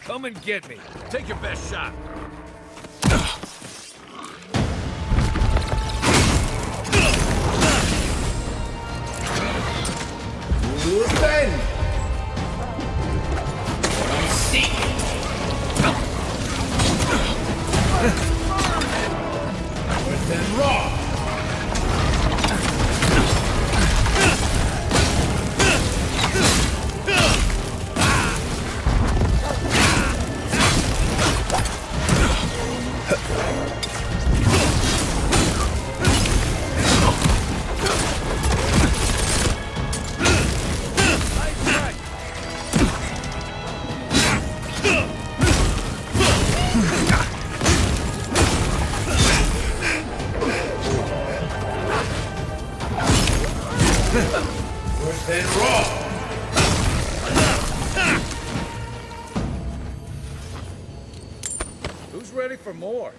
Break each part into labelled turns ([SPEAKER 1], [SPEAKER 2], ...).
[SPEAKER 1] Come and get me. Take your best shot.
[SPEAKER 2] Listen! See! Within raw! Worse than raw!
[SPEAKER 1] Who's ready for more?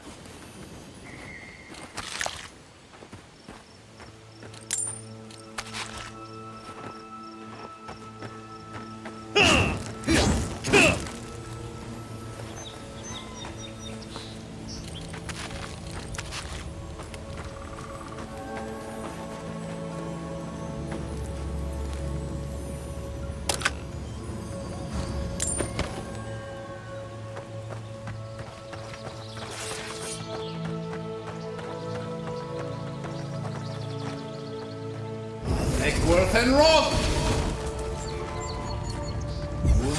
[SPEAKER 2] Egworth and Rock!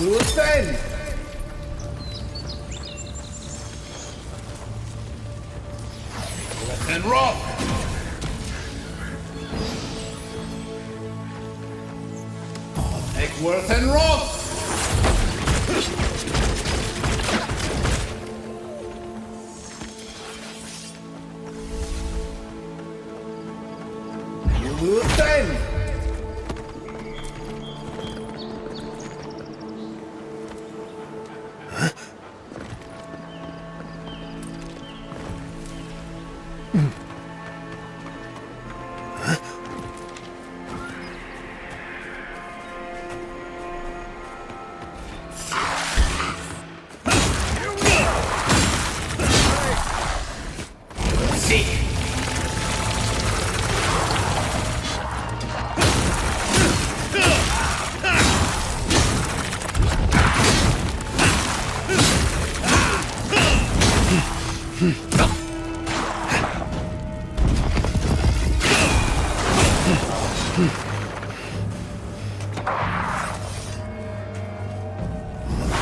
[SPEAKER 2] Listen! Egworth and Rock! Egworth and Rock! Listen!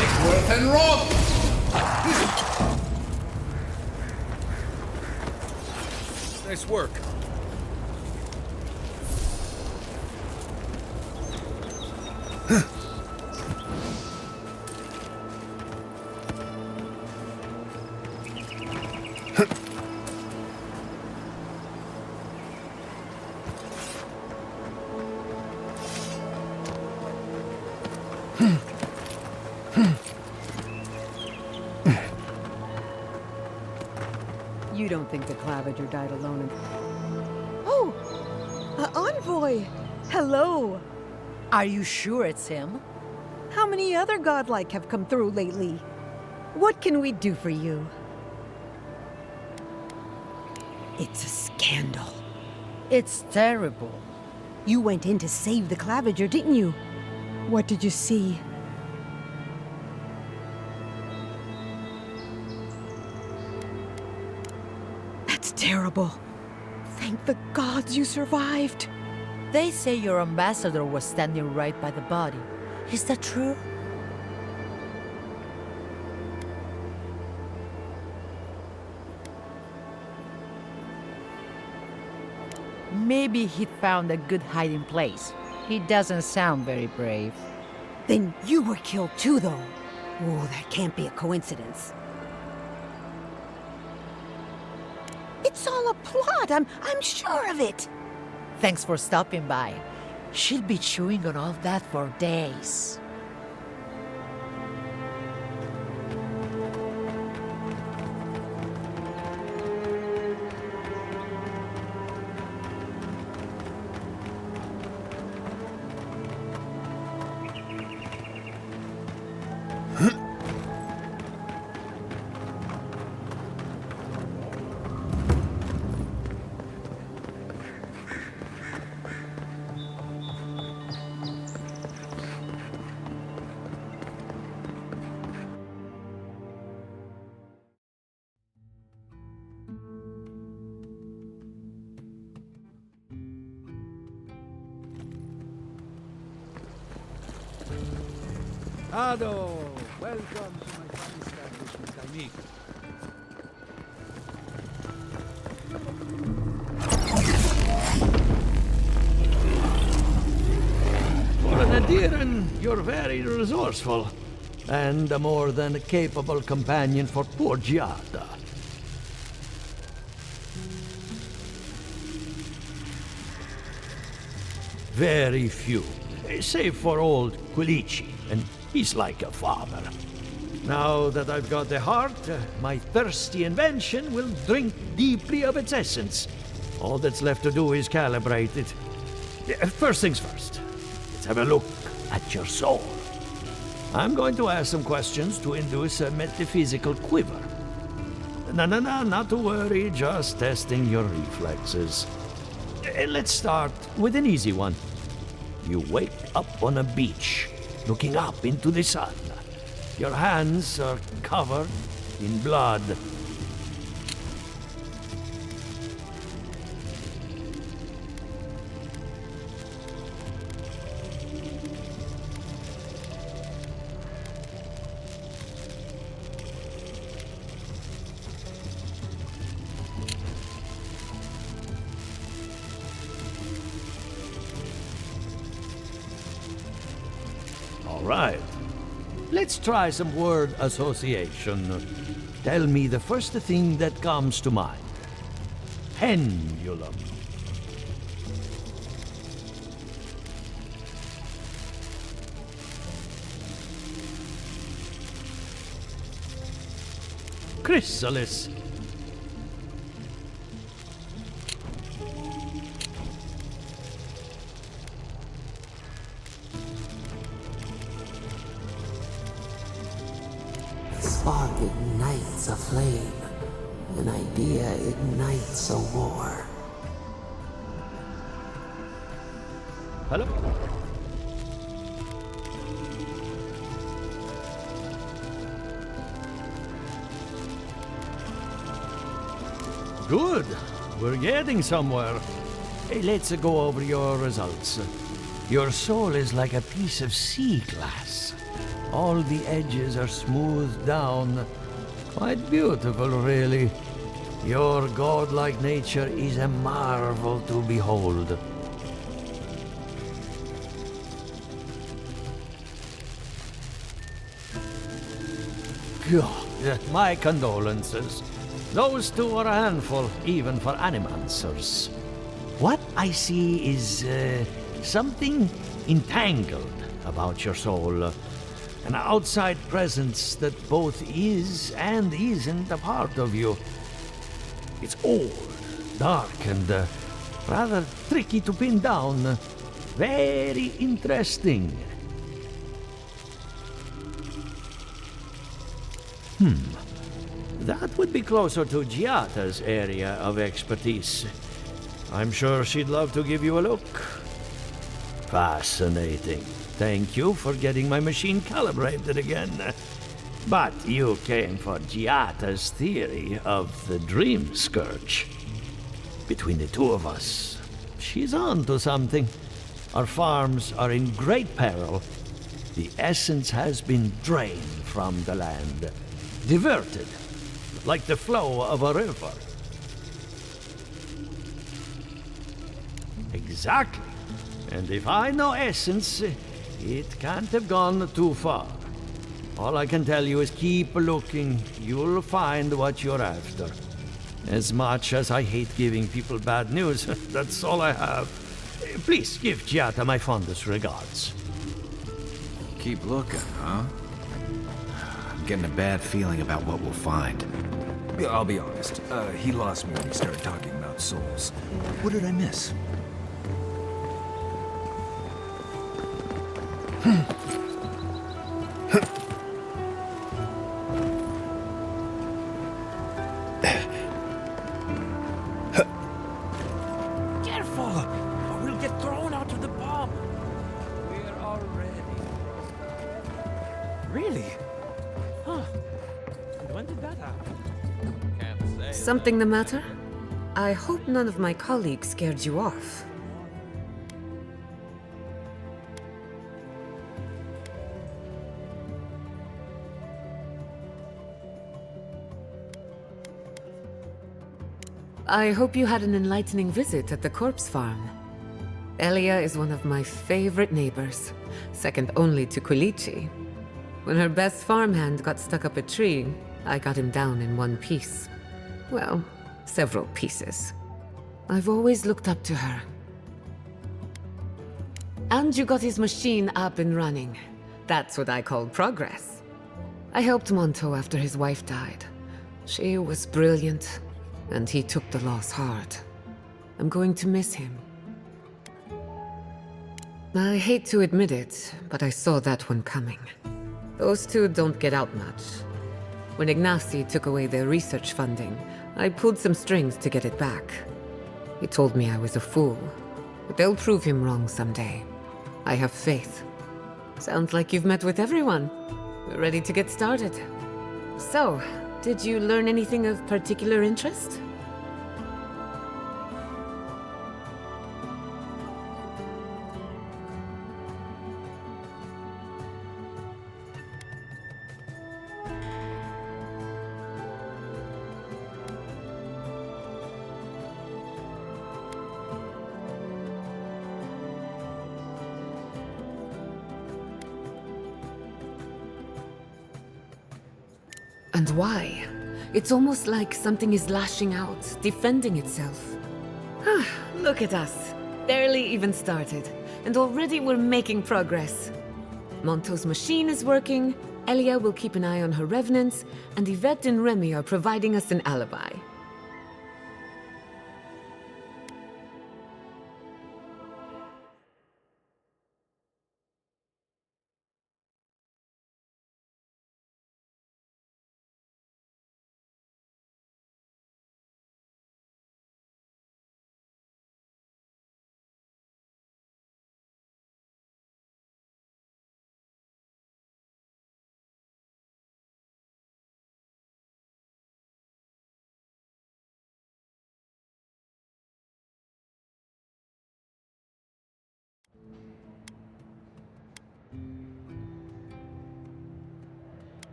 [SPEAKER 2] Egworth and Rock!
[SPEAKER 1] Nice work.
[SPEAKER 3] You don't think the Claviger died alone in... Oh! Envoy! Hello!
[SPEAKER 4] Are you sure it's him?
[SPEAKER 3] How many other godlike have come through lately? What can we do for you? It's a scandal.
[SPEAKER 4] It's terrible.
[SPEAKER 3] You went in to save the Claviger, didn't you? What did you see? That's terrible. Thank the gods you survived.
[SPEAKER 4] They say your ambassador was standing right by the body. Is that true? Maybe he'd found a good hiding place. He doesn't sound very brave.
[SPEAKER 3] Then you were killed too, though. Oh, that can't be a coincidence. It's all a plot. I'm sure of it.
[SPEAKER 4] Thanks for stopping by. She'll be chewing on all that for days.
[SPEAKER 1] Ado, welcome to my fine establishment, amigo.
[SPEAKER 5] For an Adiran, you're very resourceful, and a more than capable companion for poor Giada. Very few, save for old Quilici, and he's like a father. Now that I've got the heart, my thirsty invention will drink deeply of its essence. All that's left to do is calibrate it. First things first, let's have a look at your soul. I'm going to ask some questions to induce a metaphysical quiver. No, not to worry, just testing your reflexes. Let's start with an easy one. You wake up on a beach, looking up into the sun. Your hands are covered in blood. All right. Let's try some word association. Tell me the first thing that comes to mind. Pendulum. Chrysalis.
[SPEAKER 6] Spark ignites a flame. An idea ignites a war.
[SPEAKER 5] Hello? Good. We're getting somewhere. Hey, let's go over your results. Your soul is like a piece of sea glass. All the edges are smoothed down. Quite beautiful, really. Your godlike nature is a marvel to behold. God, my condolences. Those two are a handful, even for animancers. What I see is something entangled about your soul. An outside presence that both is and isn't a part of you. It's old, dark, and rather tricky to pin down. Very interesting. That would be closer to Giata's area of expertise. I'm sure she'd love to give you a look. Fascinating. Thank you for getting my machine calibrated again. But you came for Giata's theory of the dream scourge. Between the two of us, she's on to something. Our farms are in great peril. The essence has been drained from the land, diverted, like the flow of a river. Exactly. And if I know essence, it can't have gone too far. All I can tell you is keep looking. You'll find what you're after. As much as I hate giving people bad news, that's all I have. Please give Giata my fondest regards.
[SPEAKER 1] Keep looking, huh? I'm getting a bad feeling about what we'll find.
[SPEAKER 7] Yeah, I'll be honest. He lost me when he started talking about souls. What did I miss?
[SPEAKER 5] Careful, or we'll get thrown out of the bomb.
[SPEAKER 1] We're already.
[SPEAKER 5] Really? Huh. When did that happen?
[SPEAKER 8] Something the matter? I hope none of my colleagues scared you off. I hope you had an enlightening visit at the corpse farm. Elia is one of my favorite neighbors, second only to Quilici. When her best farmhand got stuck up a tree, I got him down in one piece. Well, several pieces. I've always looked up to her. And you got his machine up and running. That's what I call progress. I helped Monto after his wife died. She was brilliant, and he took the loss hard. I'm going to miss him. I hate to admit it, but I saw that one coming. Those two don't get out much. When Ignacy took away their research funding, I pulled some strings to get it back. He told me I was a fool, but they'll prove him wrong someday. I have faith. Sounds like you've met with everyone. We're ready to get started. So, did you learn anything of particular interest? And why? It's almost like something is lashing out, defending itself. Look at us. Barely even started, and already we're making progress. Monto's machine is working, Elia will keep an eye on her revenants, and Yvette and Remy are providing us an alibi.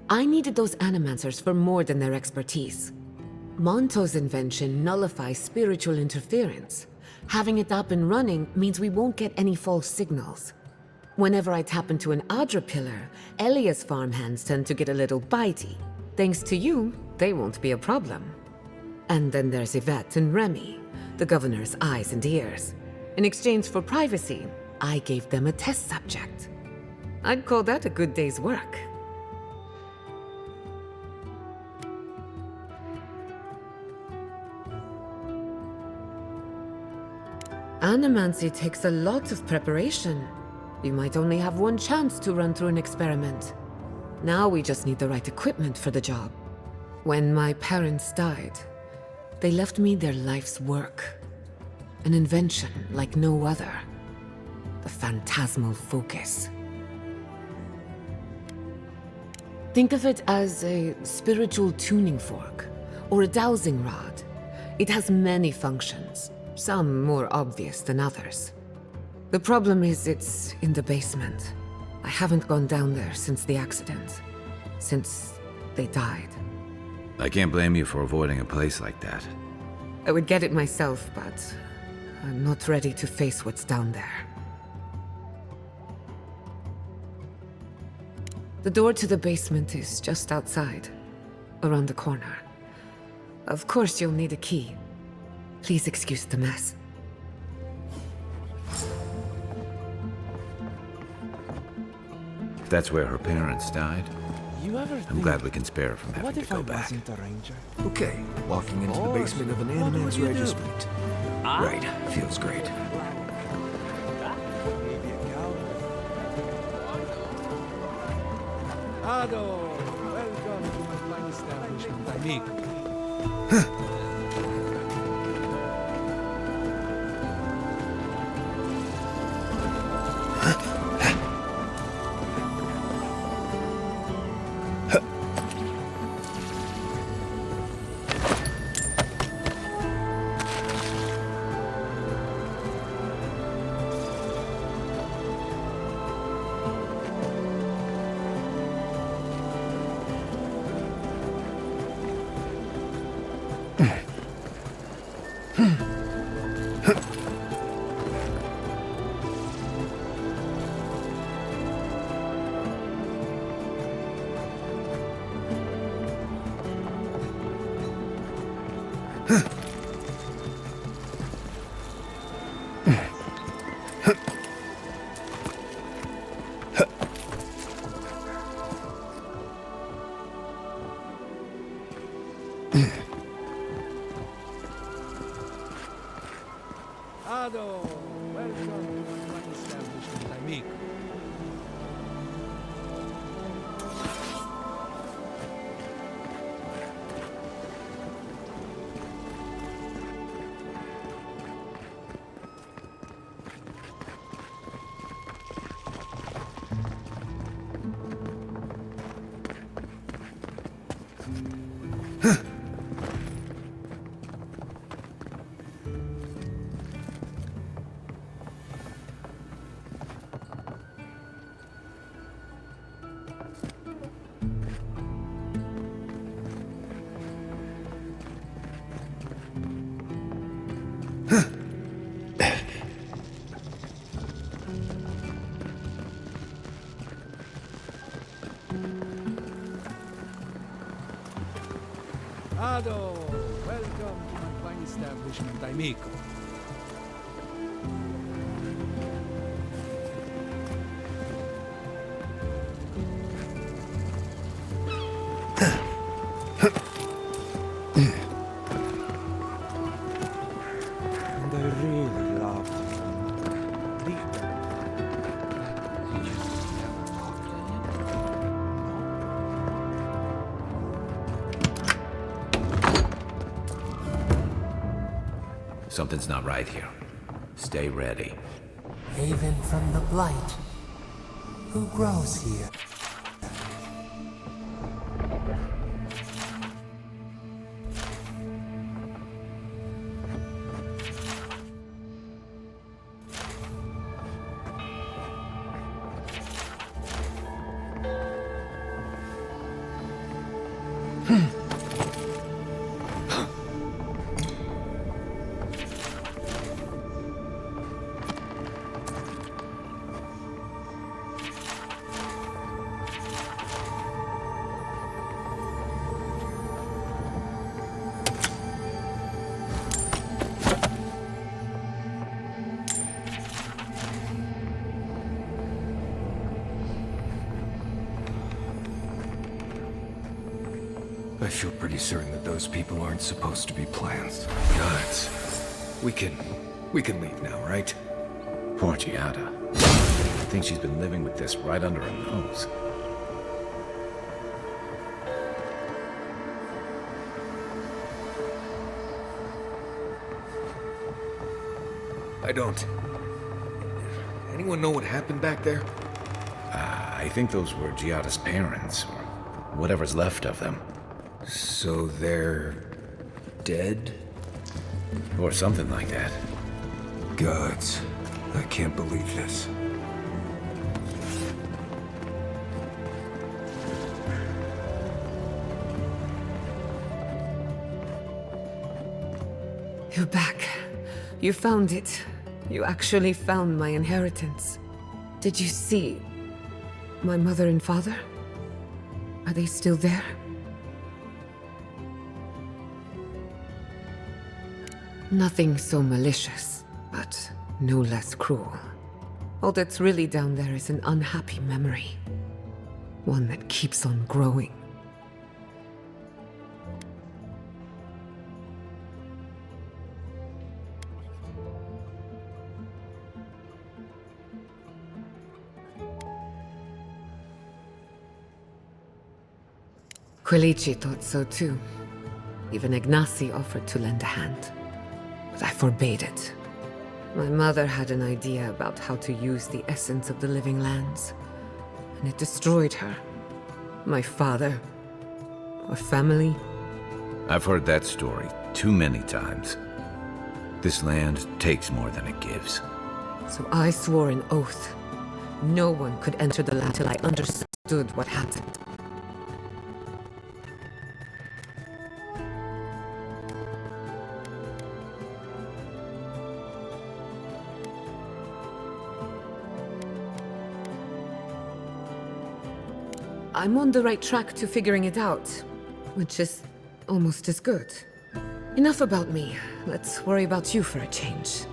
[SPEAKER 8] I needed those animancers for more than their expertise. Monto's invention nullifies spiritual interference. Having it up and running means we won't get any false signals. Whenever I tap into an Adra pillar, Elia's farmhands tend to get a little bitey. Thanks to you, they won't be a problem. And then there's Yvette and Remy, the governor's eyes and ears. In exchange for privacy, I gave them a test subject. I'd call that a good day's work. Animancy takes a lot of preparation. You might only have one chance to run through an experiment. Now we just need the right equipment for the job. When my parents died, they left me their life's work. An invention like no other. The phantasmal focus. Think of it as a spiritual tuning fork, or a dowsing rod. It has many functions. Some more obvious than others. The problem is it's in the basement. I haven't gone down there since the accident. Since they died.
[SPEAKER 1] I can't blame you for avoiding a place like that.
[SPEAKER 8] I would get it myself, but I'm not ready to face what's down there. The door to the basement is just outside, around the corner. Of course you'll need a key. Please excuse the mess.
[SPEAKER 1] If that's where her parents died,
[SPEAKER 7] You ever
[SPEAKER 1] I'm
[SPEAKER 7] think,
[SPEAKER 1] glad we can spare her from having
[SPEAKER 7] what
[SPEAKER 1] to
[SPEAKER 7] if
[SPEAKER 1] go
[SPEAKER 7] I
[SPEAKER 1] back.
[SPEAKER 7] wasn't a ranger?
[SPEAKER 2] Okay, walking into the
[SPEAKER 7] course.
[SPEAKER 2] basement of an
[SPEAKER 7] What would
[SPEAKER 2] Animan's
[SPEAKER 7] you do?
[SPEAKER 2] regiment. Right, feels great.
[SPEAKER 7] Maybe a cowboy.
[SPEAKER 5] Ado, welcome to my fine establishment, amigo. Ado, welcome to my fine establishment, amigo. Ado, welcome to my fine establishment, amigo.
[SPEAKER 7] And I really loved him. Deep down. You just never talked to him?
[SPEAKER 1] Something's not right here. Stay ready.
[SPEAKER 6] Haven from the blight. Who grows here?
[SPEAKER 7] I feel pretty certain that those people aren't supposed to be plants. Guys, we can leave now, right?
[SPEAKER 1] Poor Giada. I think she's been living with this right under her nose.
[SPEAKER 7] I don't. Anyone know what happened back there?
[SPEAKER 1] I think those were Giada's parents, or whatever's left of them.
[SPEAKER 7] So they're dead?
[SPEAKER 1] Or something like that.
[SPEAKER 7] Gods, I can't believe this.
[SPEAKER 8] You're back. You found it. You actually found my inheritance. Did you see my mother and father? Are they still there? Nothing so malicious, but no less cruel. All that's really down there is an unhappy memory. One that keeps on growing. Quilici thought so too. Even Ignacy offered to lend a hand. But I forbade it. My mother had an idea about how to use the essence of the living lands. And it destroyed her. My father. Our family.
[SPEAKER 1] I've heard that story too many times. This land takes more than it gives.
[SPEAKER 8] So I swore an oath. No one could enter the land till I understood what happened. I'm on the right track to figuring it out, which is almost as good. Enough about me. Let's worry about you for a change.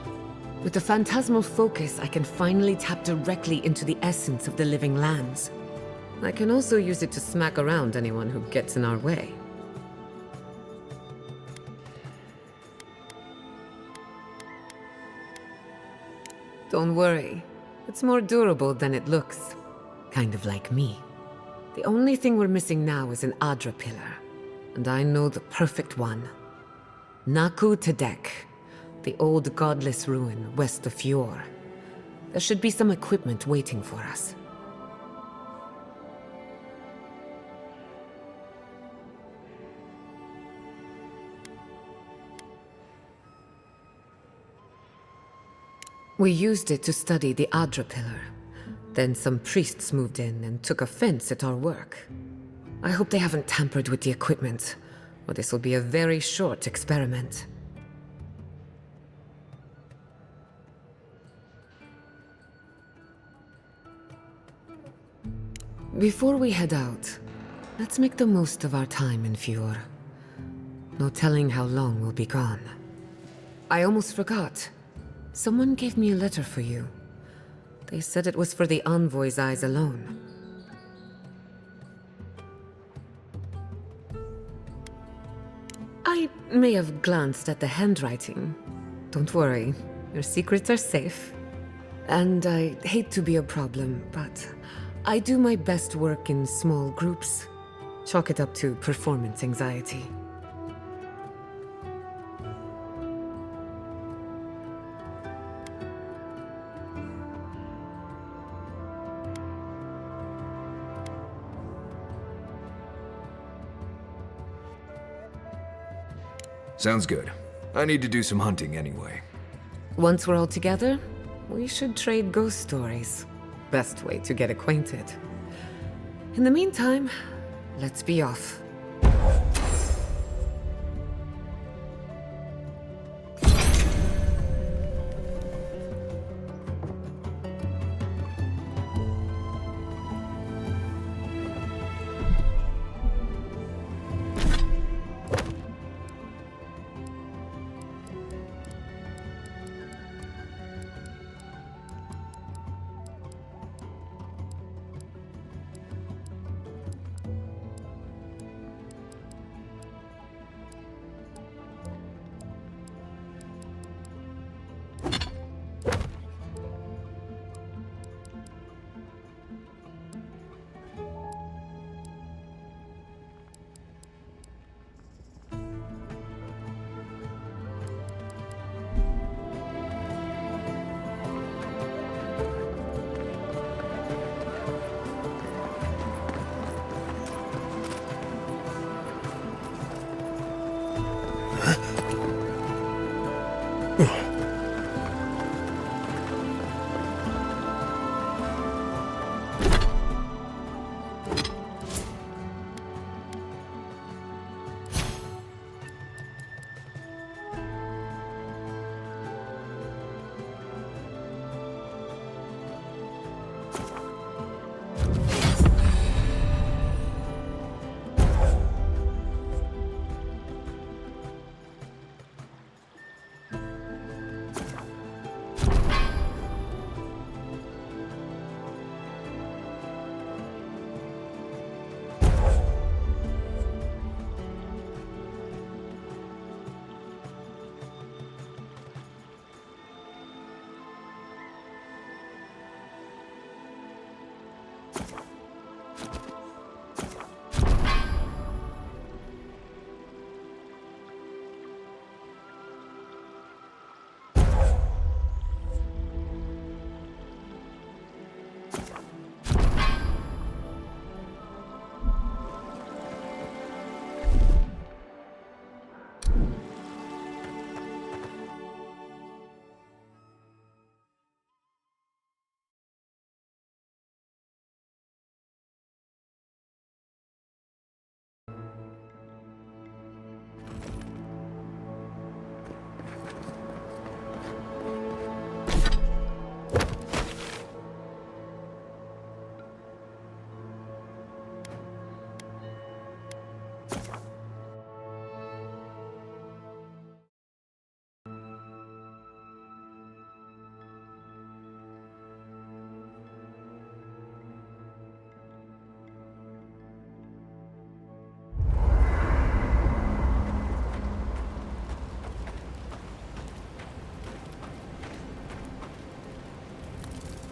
[SPEAKER 8] With the phantasmal focus, I can finally tap directly into the essence of the living lands. I can also use it to smack around anyone who gets in our way. Don't worry. It's more durable than it looks. Kind of like me. The only thing we're missing now is an Adra pillar. And I know the perfect one. Naku Tedek, the old godless ruin west of Fjord. There should be some equipment waiting for us. We used it to study the Adra pillar. Then some priests moved in and took offense at our work. I hope they haven't tampered with the equipment, or this will be a very short experiment. Before we head out, let's make the most of our time in Fjord. No telling how long we'll be gone. I almost forgot. Someone gave me a letter for you. They said it was for the envoy's eyes alone. I may have glanced at the handwriting. Don't worry, your secrets are safe. And I hate to be a problem, but I do my best work in small groups. Chalk it up to performance anxiety.
[SPEAKER 7] Sounds good. I need to do some hunting anyway.
[SPEAKER 8] Once we're all together, we should trade ghost stories. Best way to get acquainted. In the meantime, let's be off.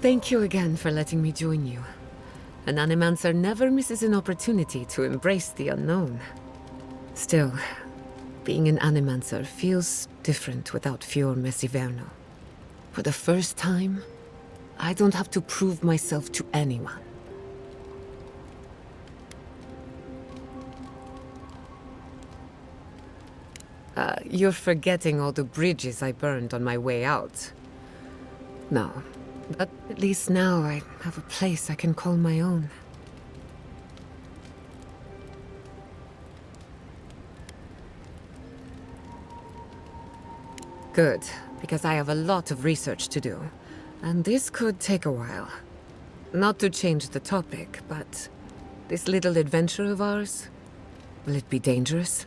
[SPEAKER 8] Thank you again for letting me join you. An Animancer never misses an opportunity to embrace the unknown. Still, being an Animancer feels different without Fior Messiverno. For the first time, I don't have to prove myself to anyone. You're forgetting all the bridges I burned on my way out. No, but at least now I have a place I can call my own. Good, because I have a lot of research to do, and this could take a while. Not to change the topic, but this little adventure of ours, will it be dangerous?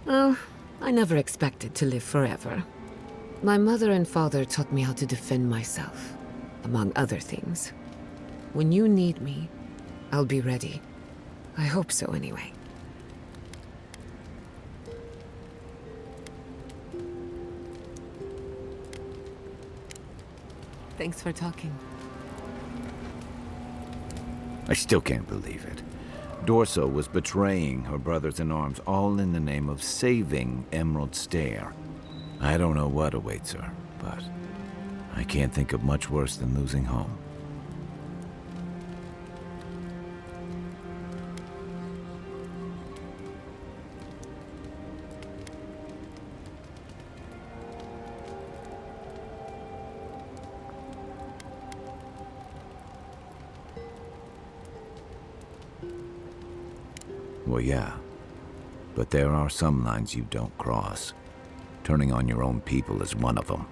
[SPEAKER 8] Well, I never expected to live forever. My mother and father taught me how to defend myself, among other things. When you need me, I'll be ready. I hope so, anyway. Thanks for talking.
[SPEAKER 1] I still can't believe it. Dorso was betraying her brothers-in-arms, all in the name of saving Emerald Stair. I don't know what awaits her, but I can't think of much worse than losing home. Well, yeah. But there are some lines you don't cross. Turning on your own people is one of them.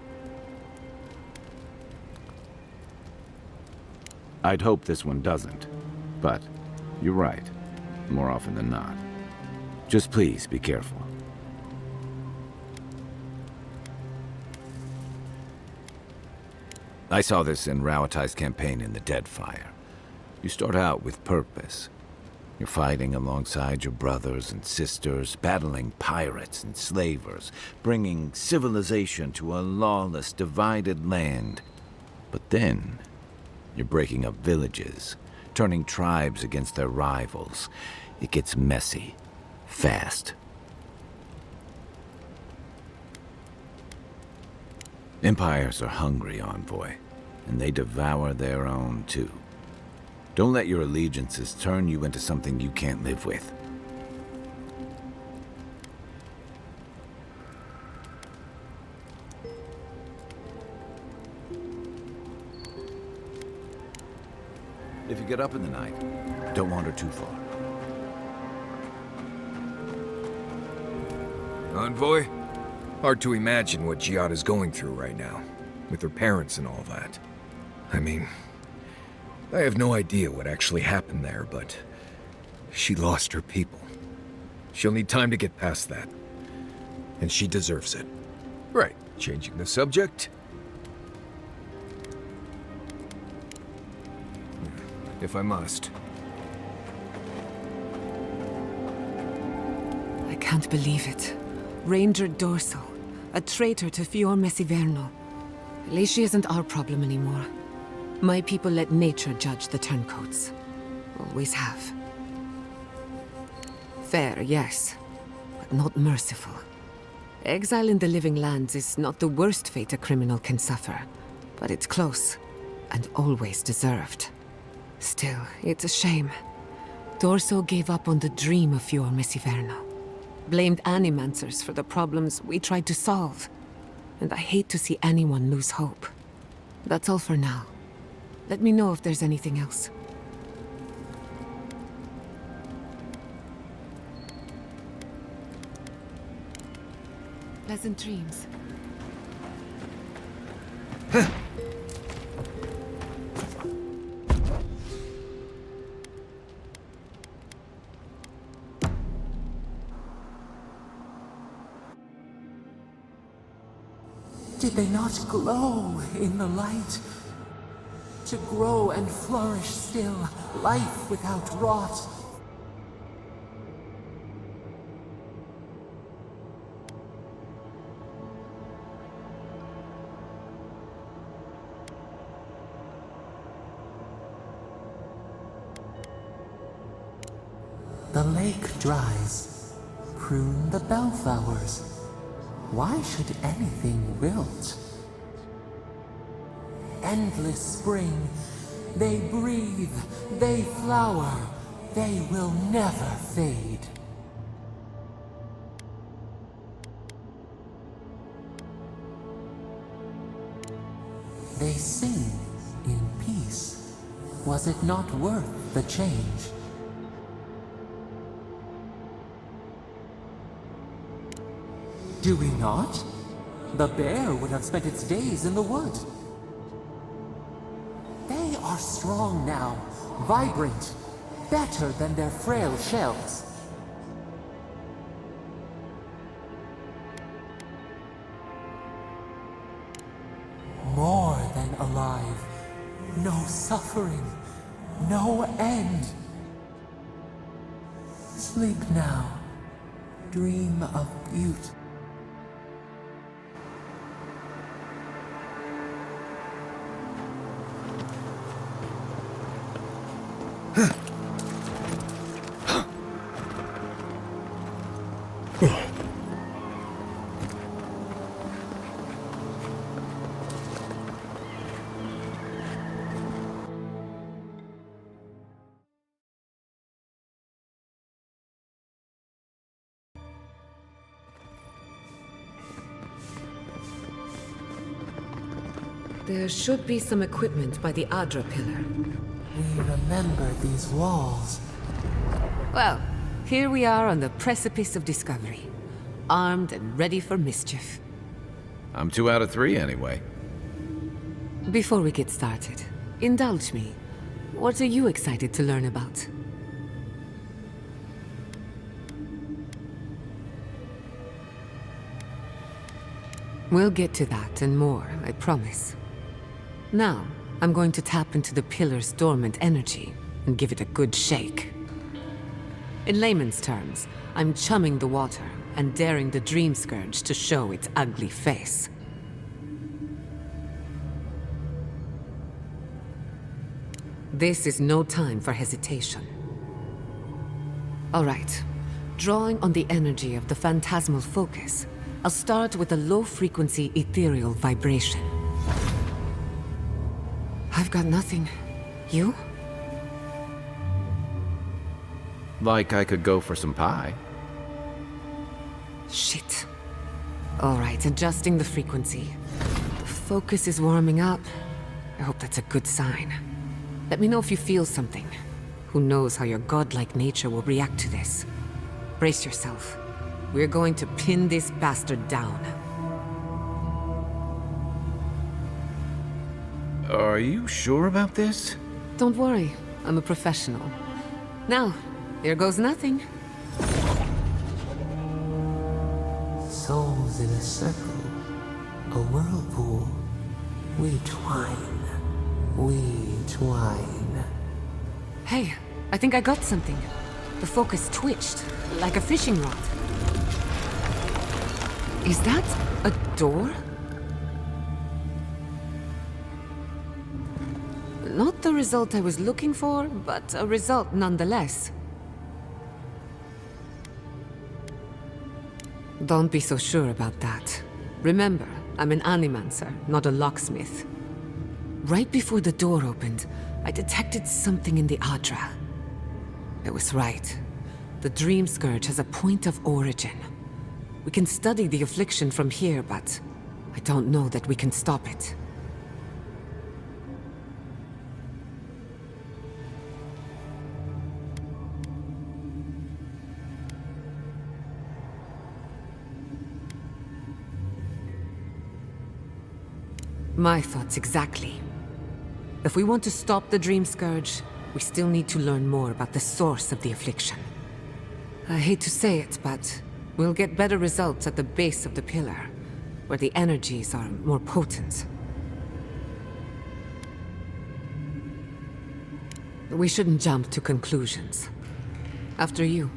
[SPEAKER 1] I'd hope this one doesn't. But you're right. More often than not. Just please be careful. I saw this in Rauatai's campaign in the Deadfire. You start out with purpose. You're fighting alongside your brothers and sisters, battling pirates and slavers, bringing civilization to a lawless, divided land. But then, you're breaking up villages, turning tribes against their rivals. It gets messy, fast. Empires are hungry, Envoy, and they devour their own too. Don't let your allegiances turn you into something you can't live with. If you get up in the night, don't wander too far.
[SPEAKER 7] Envoy? Hard to imagine what Giada's going through right now, with her parents and all that. I mean, I have no idea what actually happened there, but she lost her people. She'll need time to get past that. And she deserves it. Right, changing the subject? If I must.
[SPEAKER 8] I can't believe it. Ranger Dorso, a traitor to Fior Messiverno. At least she isn't our problem anymore. My people let nature judge the turncoats. Always have. Fair, yes, but not merciful. Exile in the living lands is not the worst fate a criminal can suffer, but it's close, and always deserved. Still, it's a shame. Dorso gave up on the dream of Fior Messiverno. Blamed Animancers for the problems we tried to solve. And I hate to see anyone lose hope. That's all for now. Let me know if there's anything else. Pleasant dreams.
[SPEAKER 6] Did they not glow in the light? To grow and flourish still, life without rot. The lake dries. Prune the bellflowers. Why should anything wilt? Endless spring. They breathe. They flower. They will never fade. They sing in peace. Was it not worth the change? Do we not? The bear would have spent its days in the wood. They are strong now, vibrant, better than their frail shells. More than alive. No suffering, no end. Sleep now. Dream of beauty.
[SPEAKER 8] There should be some equipment by the Adra pillar.
[SPEAKER 6] We remember these walls.
[SPEAKER 8] Well, here we are on the precipice of discovery. Armed and ready for mischief.
[SPEAKER 1] I'm 2 out of 3 anyway.
[SPEAKER 8] Before we get started, indulge me. What are you excited to learn about? We'll get to that and more, I promise. Now, I'm going to tap into the pillar's dormant energy and give it a good shake. In layman's terms, I'm chumming the water and daring the Dream Scourge to show its ugly face. This is no time for hesitation. All right, drawing on the energy of the phantasmal focus, I'll start with a low-frequency ethereal vibration. I've got nothing. You?
[SPEAKER 1] Like I could go for some pie.
[SPEAKER 8] Shit. All right, adjusting the frequency. The focus is warming up. I hope that's a good sign. Let me know if you feel something. Who knows how your godlike nature will react to this. Brace yourself. We're going to pin this bastard down.
[SPEAKER 1] Are you sure about this?
[SPEAKER 8] Don't worry, I'm a professional. Now, here goes nothing.
[SPEAKER 6] Souls in a circle, a whirlpool. We twine, we twine.
[SPEAKER 8] Hey, I think I got something. The focus twitched, like a fishing rod. Is that a door? Not the result I was looking for, but a result nonetheless. Don't be so sure about that. Remember, I'm an animancer, not a locksmith. Right before the door opened, I detected something in the Adra. I was right. The Dream Scourge has a point of origin. We can study the affliction from here, but I don't know that we can stop it. My thoughts exactly. If we want to stop the Dream Scourge, we still need to learn more about the source of the affliction. I hate to say it, but we'll get better results at the base of the pillar, where the energies are more potent. We shouldn't jump to conclusions. After you.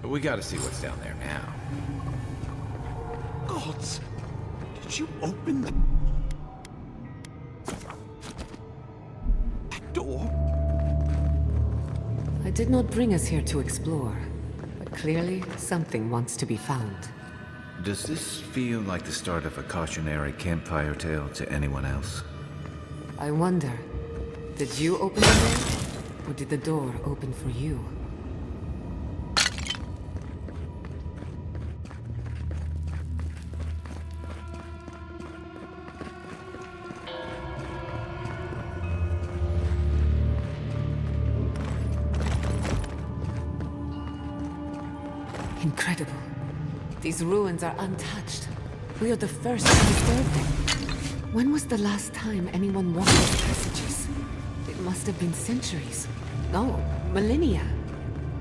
[SPEAKER 1] But we gotta see what's down there now.
[SPEAKER 2] Gods! Did you open that door?
[SPEAKER 8] I did not bring us here to explore, but clearly something wants to be found.
[SPEAKER 1] Does this feel like the start of a cautionary campfire tale to anyone else?
[SPEAKER 8] I wonder, did you open the door? Or did the door open for you? Incredible. These ruins are untouched. We are the first to disturb them. When was the last time anyone walked these passages? It must have been centuries. No, millennia.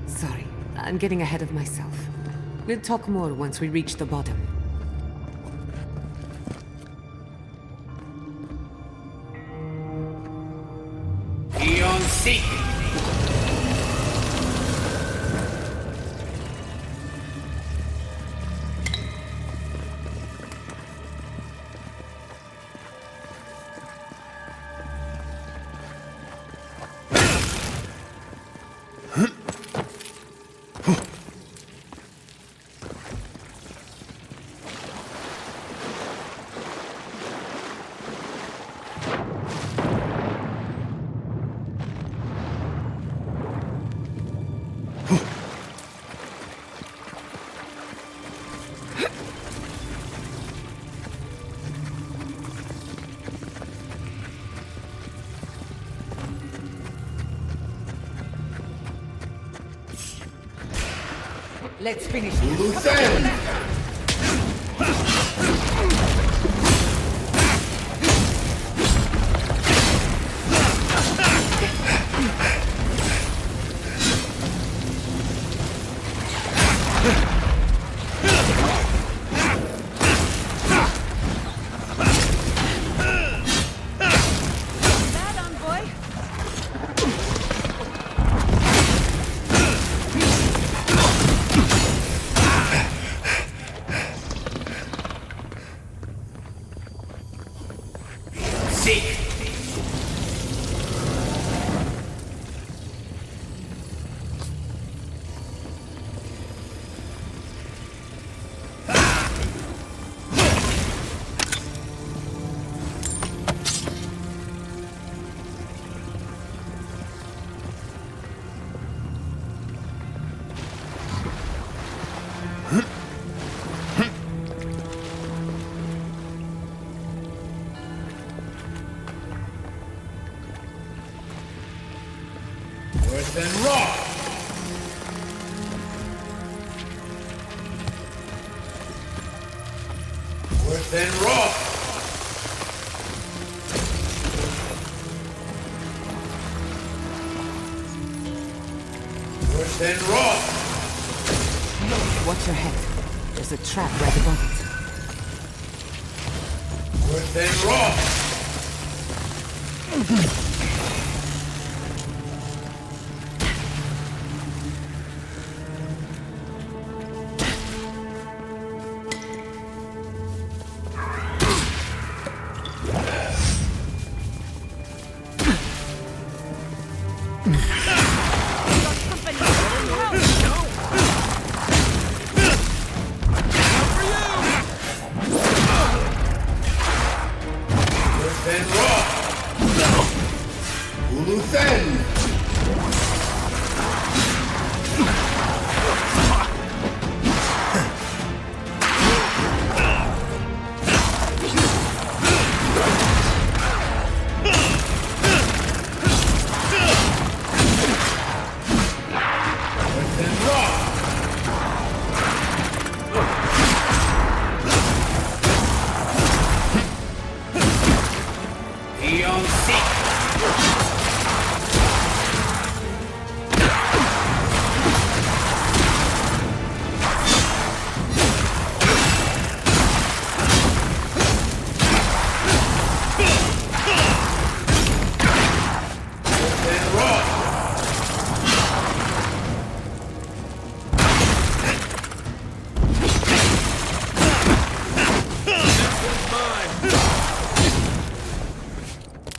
[SPEAKER 8] Sorry, I'm getting ahead of myself. We'll talk more once we reach the bottom.
[SPEAKER 2] Eon Seek!
[SPEAKER 4] Let's finish this.
[SPEAKER 2] Loose end!
[SPEAKER 3] That on, boy.
[SPEAKER 2] Seek! Worse than rock! Worse than rock! Worse than rock!
[SPEAKER 8] Watch your head. There's a trap right above it.
[SPEAKER 2] Worse than rock! Worse than rock! Hulu Sen! Worse than rock! Eon Seek!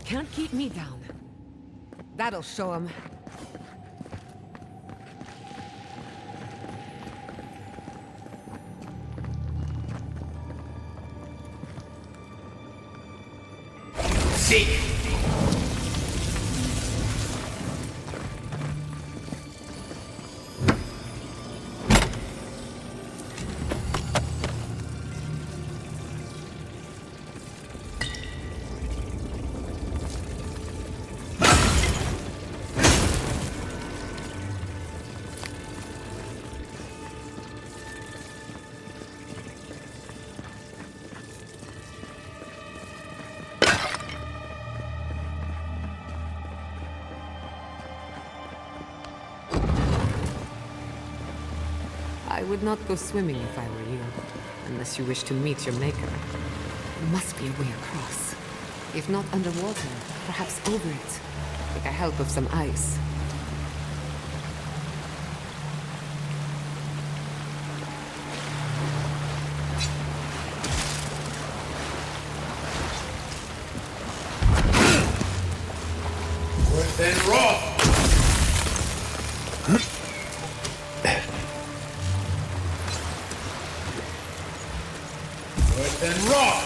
[SPEAKER 8] Can't keep me down. That'll show him.
[SPEAKER 2] Seek!
[SPEAKER 8] I would not go swimming if I were you, unless you wish to meet your maker. There must be a way across. If not underwater, perhaps over it, with the help of some ice.
[SPEAKER 2] Then Roth! Then Roth!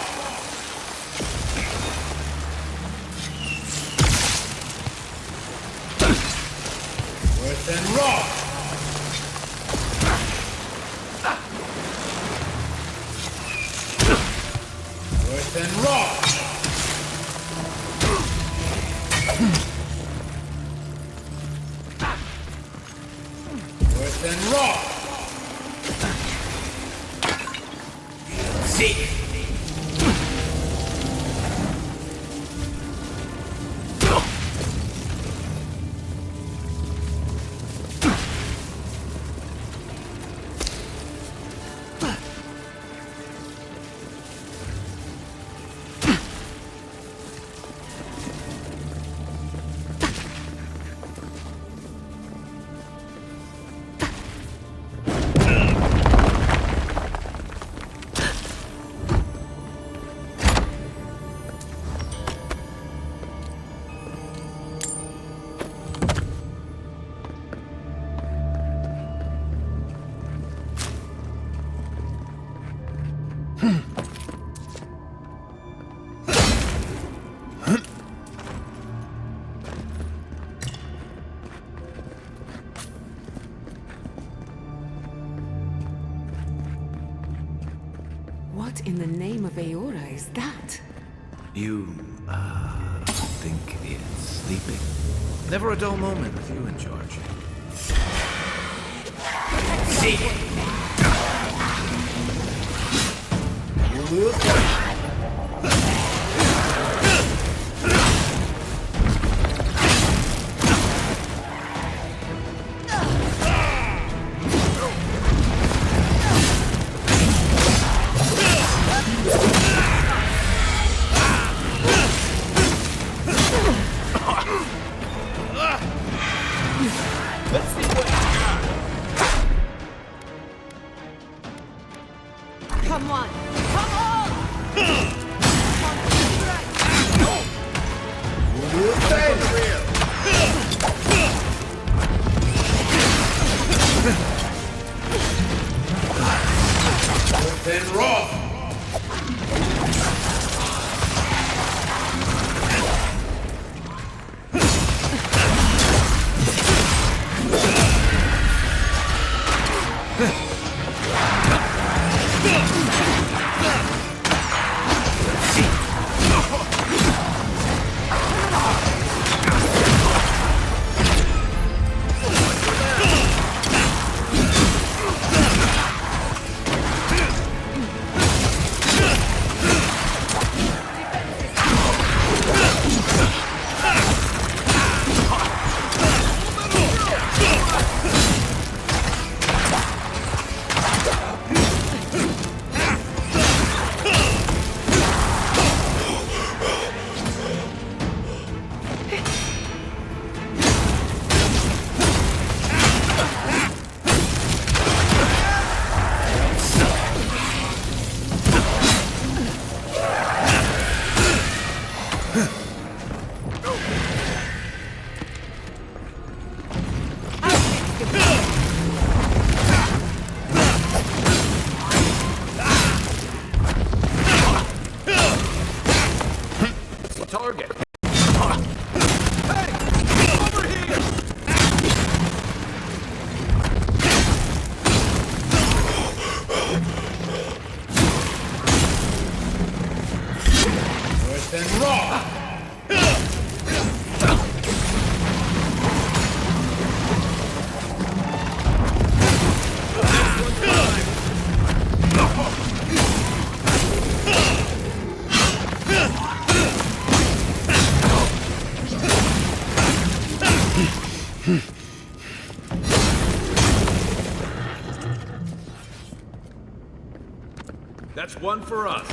[SPEAKER 2] Then Roth! Then Roth! Then Roth! Seek!
[SPEAKER 8] What in the name of Aora is that?
[SPEAKER 1] You, think it's sleeping? Never a dull moment with you in charge.
[SPEAKER 3] Come on! Come on!
[SPEAKER 1] target.
[SPEAKER 2] Earth and rock!
[SPEAKER 1] That's one for us.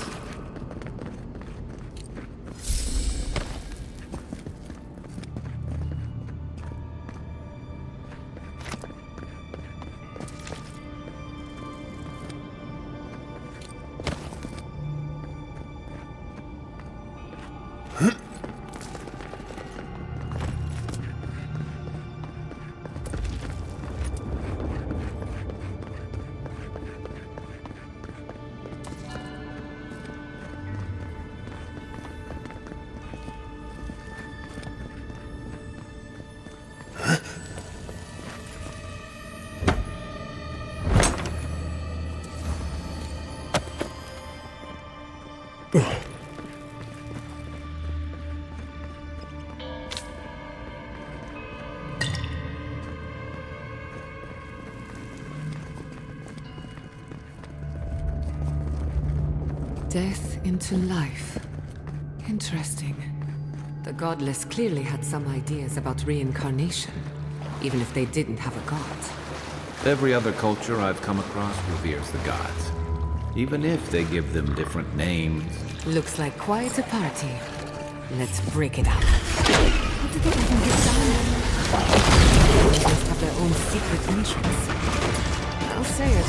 [SPEAKER 8] Death into life. Interesting. The godless clearly had some ideas about reincarnation, even if they didn't have a god.
[SPEAKER 1] Every other culture I've come across reveres the gods, even if they give them different names.
[SPEAKER 8] Looks like quite a party. Let's break it up. How did they even get down there? They must have their own secret entrance. I'll say it.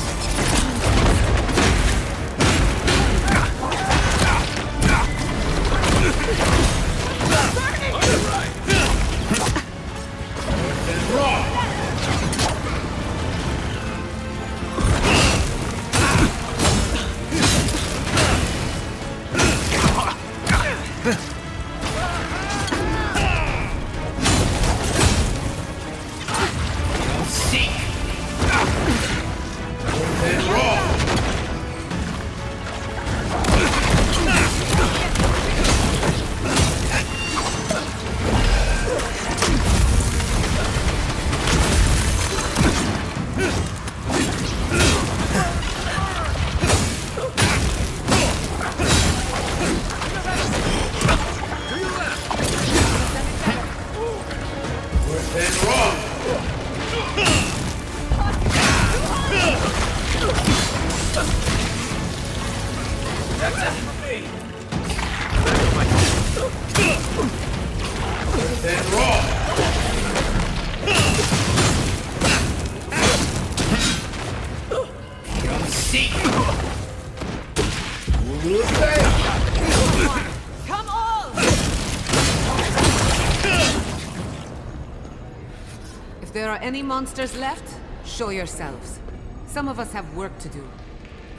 [SPEAKER 8] If there are any monsters left, show yourselves. Some of us have work to do.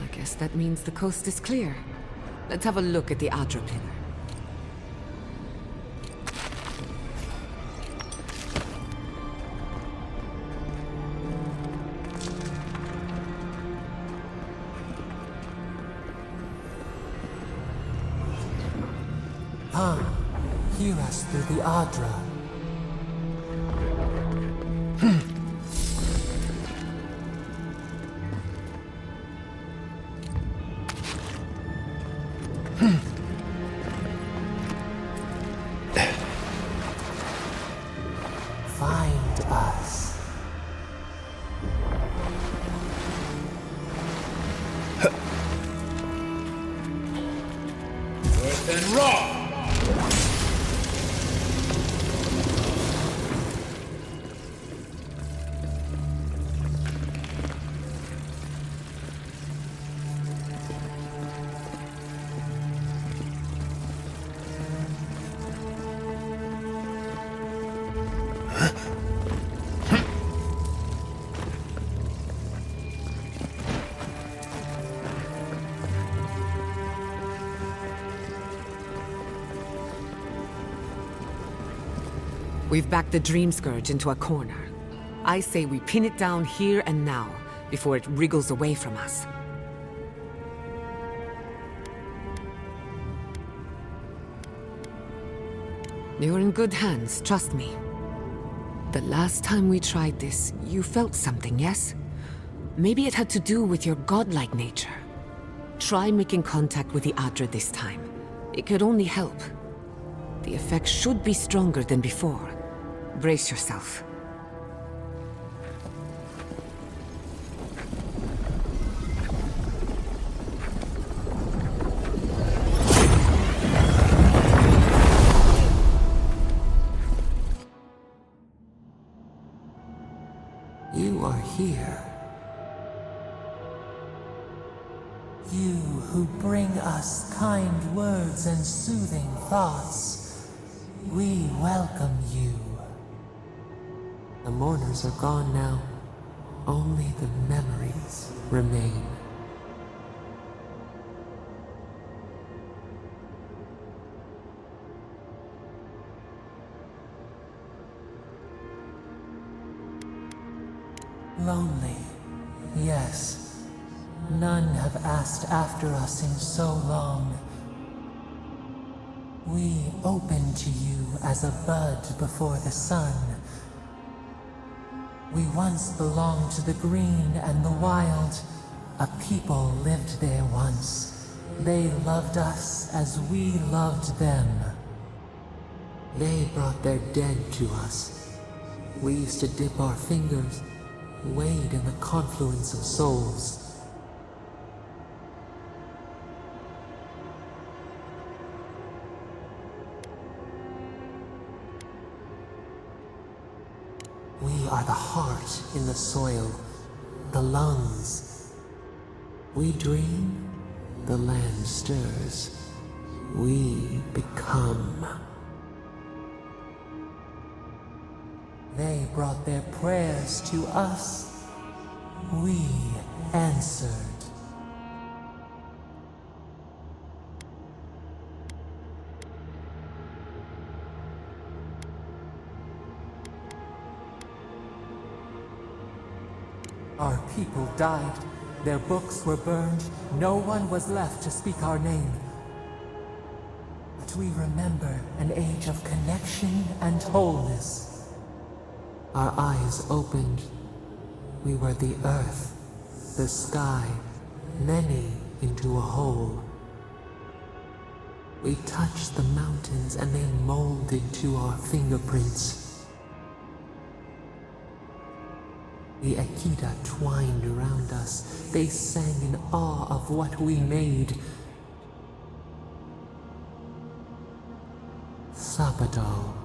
[SPEAKER 8] I guess that means the coast is clear. Let's have a look at the Adra pillar.
[SPEAKER 6] Hear us through the Adra. Find us.
[SPEAKER 2] Earth and rock!
[SPEAKER 8] We've backed the Dream Scourge into a corner. I say we pin it down here and now, before it wriggles away from us. You're in good hands, trust me. The last time we tried this, you felt something, yes? Maybe it had to do with your godlike nature. Try making contact with the Adra this time. It could only help. The effect should be stronger than before. Brace yourself.
[SPEAKER 6] You are here. You who bring us kind words and soothing thoughts. We welcome you. The mourners are gone now. Only the memories remain. Lonely, yes. None have asked after us in so long. We open to you as a bud before the sun. We once belonged to the green and the wild. A people lived there once. They loved us as we loved them. They brought their dead to us. We used to dip our fingers, wade in the confluence of souls. We are the heart in the soil, the lungs. We dream, the land stirs. We become. They brought their prayers to us. We answered. Our people died. Their books were burned. No one was left to speak our name. But we remember an age of connection and wholeness. Our eyes opened. We were the earth, the sky, many into a whole. We touched the mountains and they molded to our fingerprints. The Akita twined around us. They sang in awe of what we made. Sapado.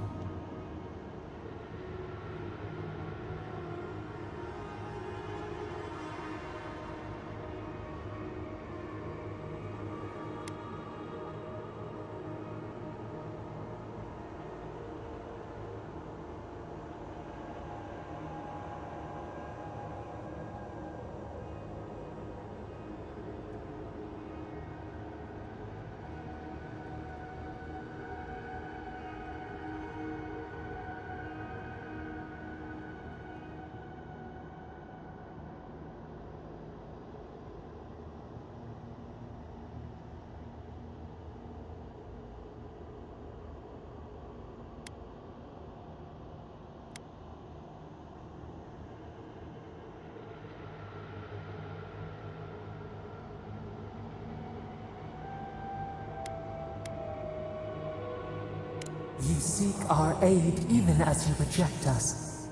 [SPEAKER 6] You seek our aid even as you reject us.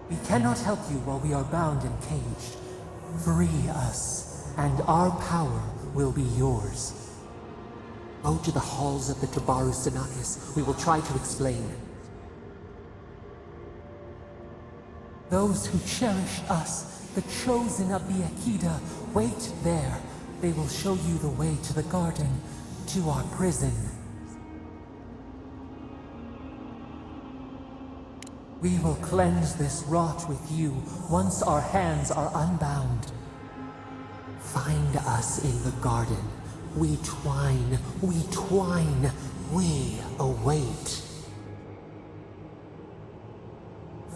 [SPEAKER 6] We cannot help you while we are bound and caged. Free us, and our power will be yours. Go to the halls of the Tabaru Senakis. We will try to explain. Those who cherish us, the chosen of the Akita, wait there. They will show you the way to the garden, to our prison. We will cleanse this rot with you once our hands are unbound. Find us in the garden. We twine, We await.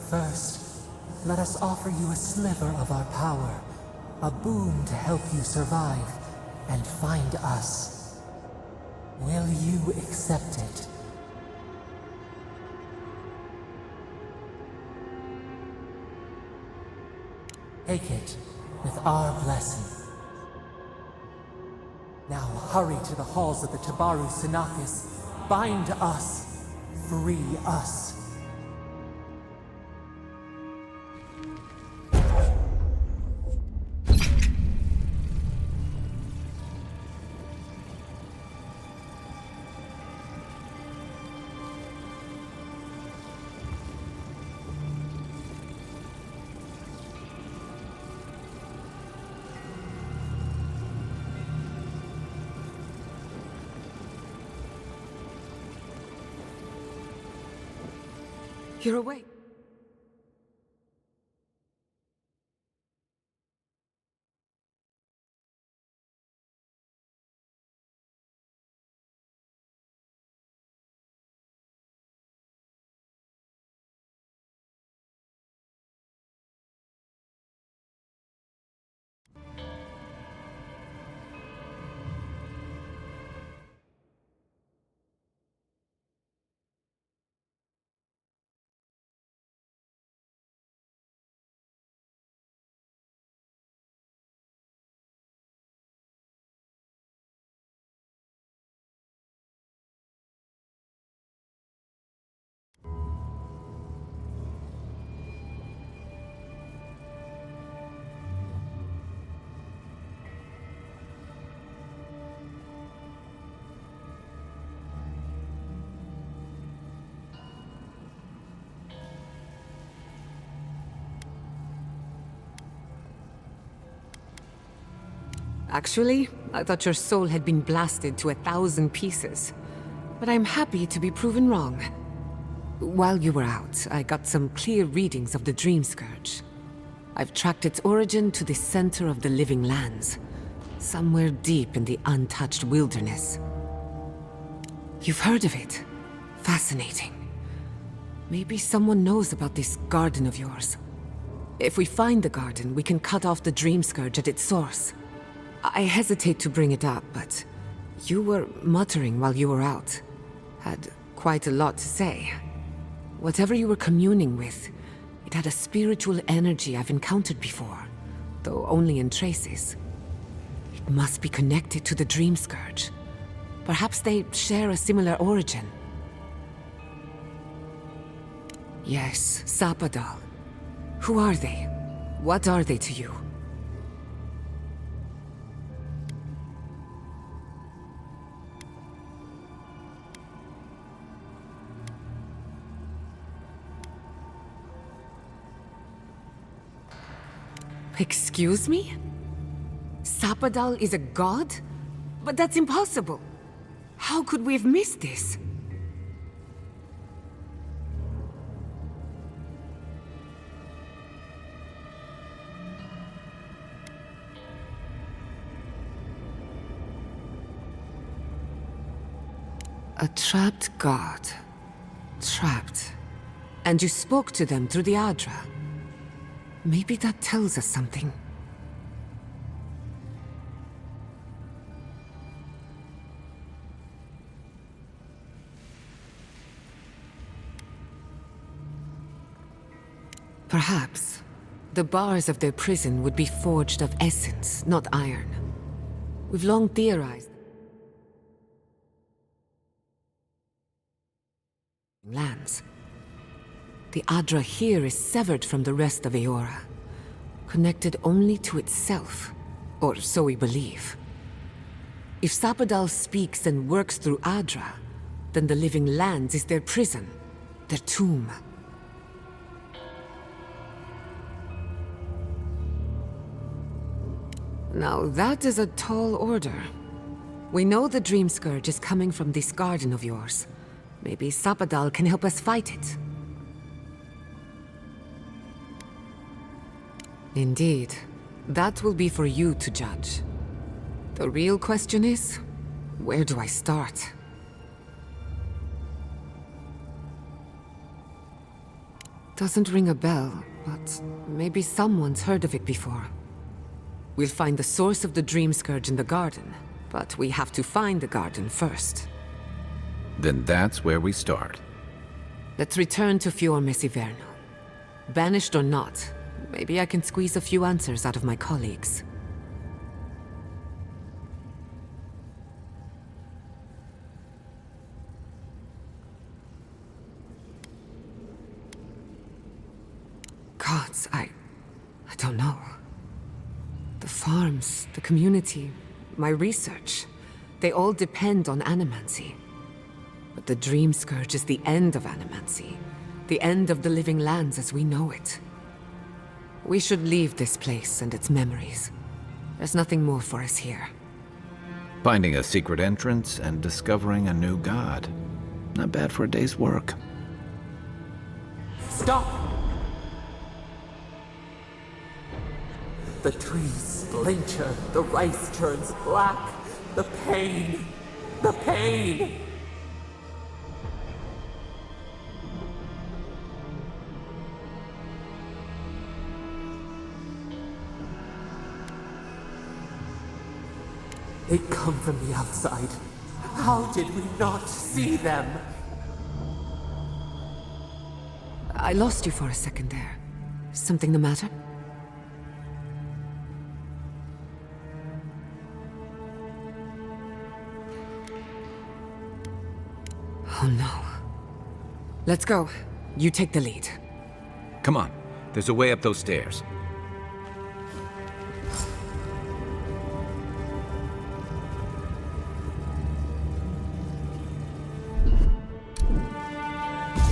[SPEAKER 6] First, let us offer you a sliver of our power, a boon to help you survive and find us. Will you accept it? Take it with our blessing. Now hurry to the halls of the Tabaru Sinakis. Bind us. Free us.
[SPEAKER 8] You're awake. Actually, I thought your soul had been blasted to 1,000 pieces. But I'm happy to be proven wrong. While you were out, I got some clear readings of the Dream Scourge. I've tracked its origin to the center of the Living Lands, somewhere deep in the untouched wilderness. You've heard of it? Fascinating. Maybe someone knows about this garden of yours. If we find the garden, we can cut off the Dream Scourge at its source. I hesitate to bring it up, but you were muttering while you were out. Had quite a lot to say. Whatever you were communing with, it had a spiritual energy I've encountered before, though only in traces. It must be connected to the Dream Scourge. Perhaps they share a similar origin. Yes, Sapadal. Who are they? What are they to you? Excuse me? Sapadal is a god? But that's impossible. How could we have missed this? A trapped god. Trapped. And you spoke to them through the Adra. Maybe that tells us something. Perhaps the bars of their prison would be forged of essence, not iron. We've long theorized lands. The Adra here is severed from the rest of Eora, connected only to itself, or so we believe. If Sapadal speaks and works through Adra, then the Living Lands is their prison, their tomb. Now that is a tall order. We know the Dream Scourge is coming from this garden of yours. Maybe Sapadal can help us fight it. Indeed. That will be for you to judge. The real question is, where do I start? Doesn't ring a bell, but maybe someone's heard of it before. We'll find the source of the Dream Scourge in the garden, but we have to find the garden first.
[SPEAKER 1] Then that's where we start.
[SPEAKER 8] Let's return to Fior Messiverno. Banished or not, maybe I can squeeze a few answers out of my colleagues. Gods, I don't know. The farms, the community, my research, they all depend on animancy. But the Dream Scourge is the end of animancy. The end of the living lands as we know it. We should leave this place and its memories. There's nothing more for us here.
[SPEAKER 1] Finding a secret entrance and discovering a new god. Not bad for a day's work.
[SPEAKER 6] Stop! The trees splinter, the rice turns black. The pain! The pain! They come from the outside. How did we not see them?
[SPEAKER 8] I lost you for a second there. Something the matter? Oh no. Let's go. You take the lead.
[SPEAKER 1] Come on, there's a way up those stairs.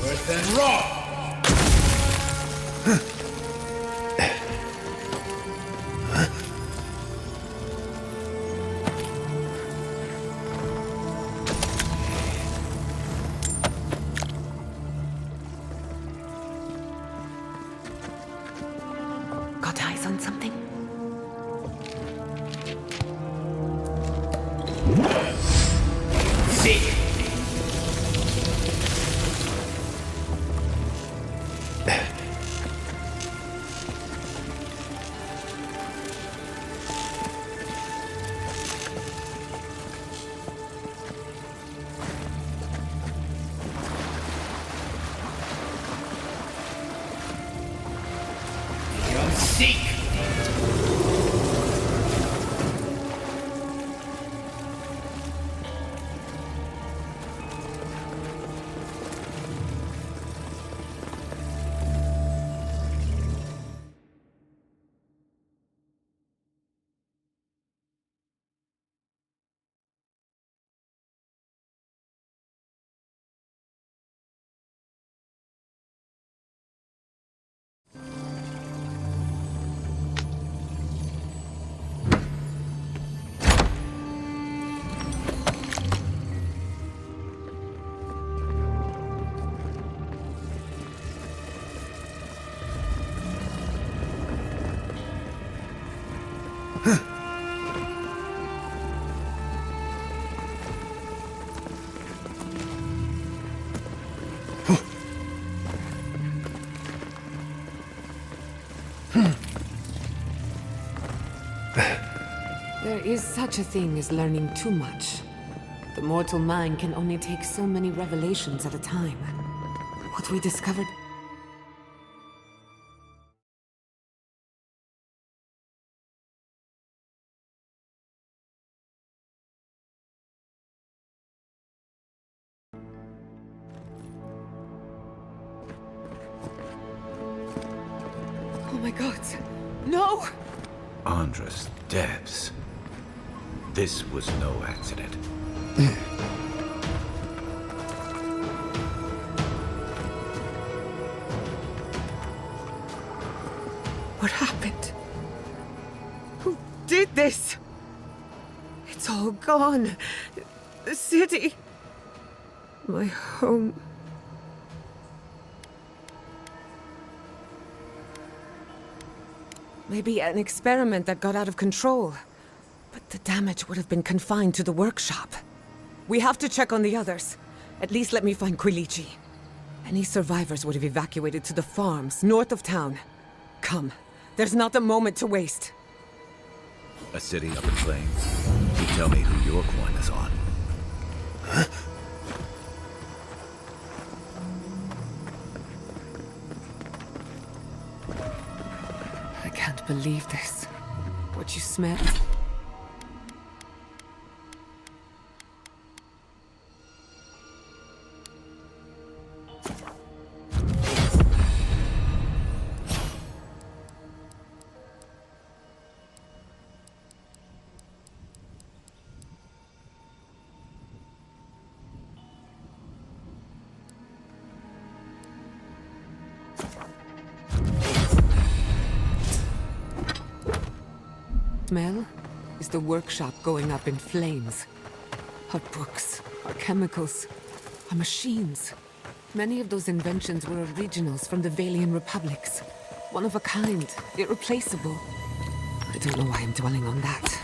[SPEAKER 2] Worse than raw!
[SPEAKER 8] Got eyes on something?
[SPEAKER 2] Seek! Seek!
[SPEAKER 8] There is such a thing as learning too much. The mortal mind can only take so many revelations at a time. What we discovered... Oh my god! No!
[SPEAKER 1] Andres Debs. This was no accident.
[SPEAKER 8] What happened? Who did this? It's all gone. The city. My home. Maybe an experiment that got out of control. But the damage would have been confined to the workshop. We have to check on the others. At least let me find Quilici. Any survivors would have evacuated to the farms north of town. Come, there's not a moment to waste.
[SPEAKER 1] A city up in flames? You tell me who your coin is on.
[SPEAKER 8] I can't believe this. What you smell? Smell is the workshop going up in flames. Our books, our chemicals, our machines. Many of those inventions were originals from the Valian republics. One of a kind, irreplaceable. I don't know why I'm dwelling on that.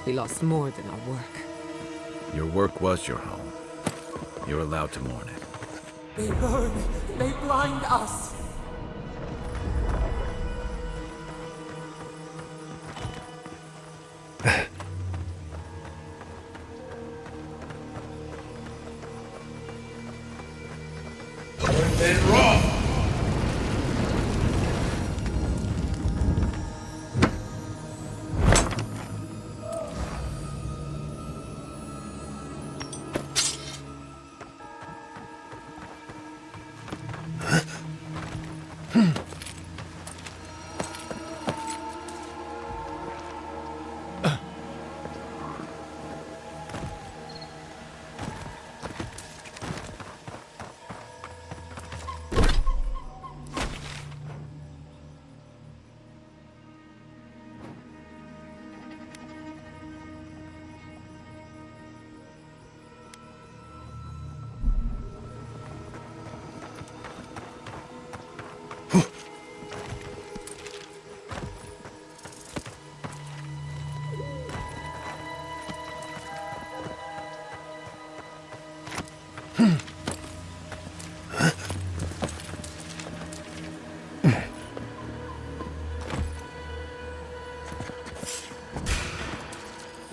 [SPEAKER 8] We lost more than our work.
[SPEAKER 1] Your work was your home. You're allowed to mourn it.
[SPEAKER 6] They burn. They blind us.
[SPEAKER 2] Earth and rock!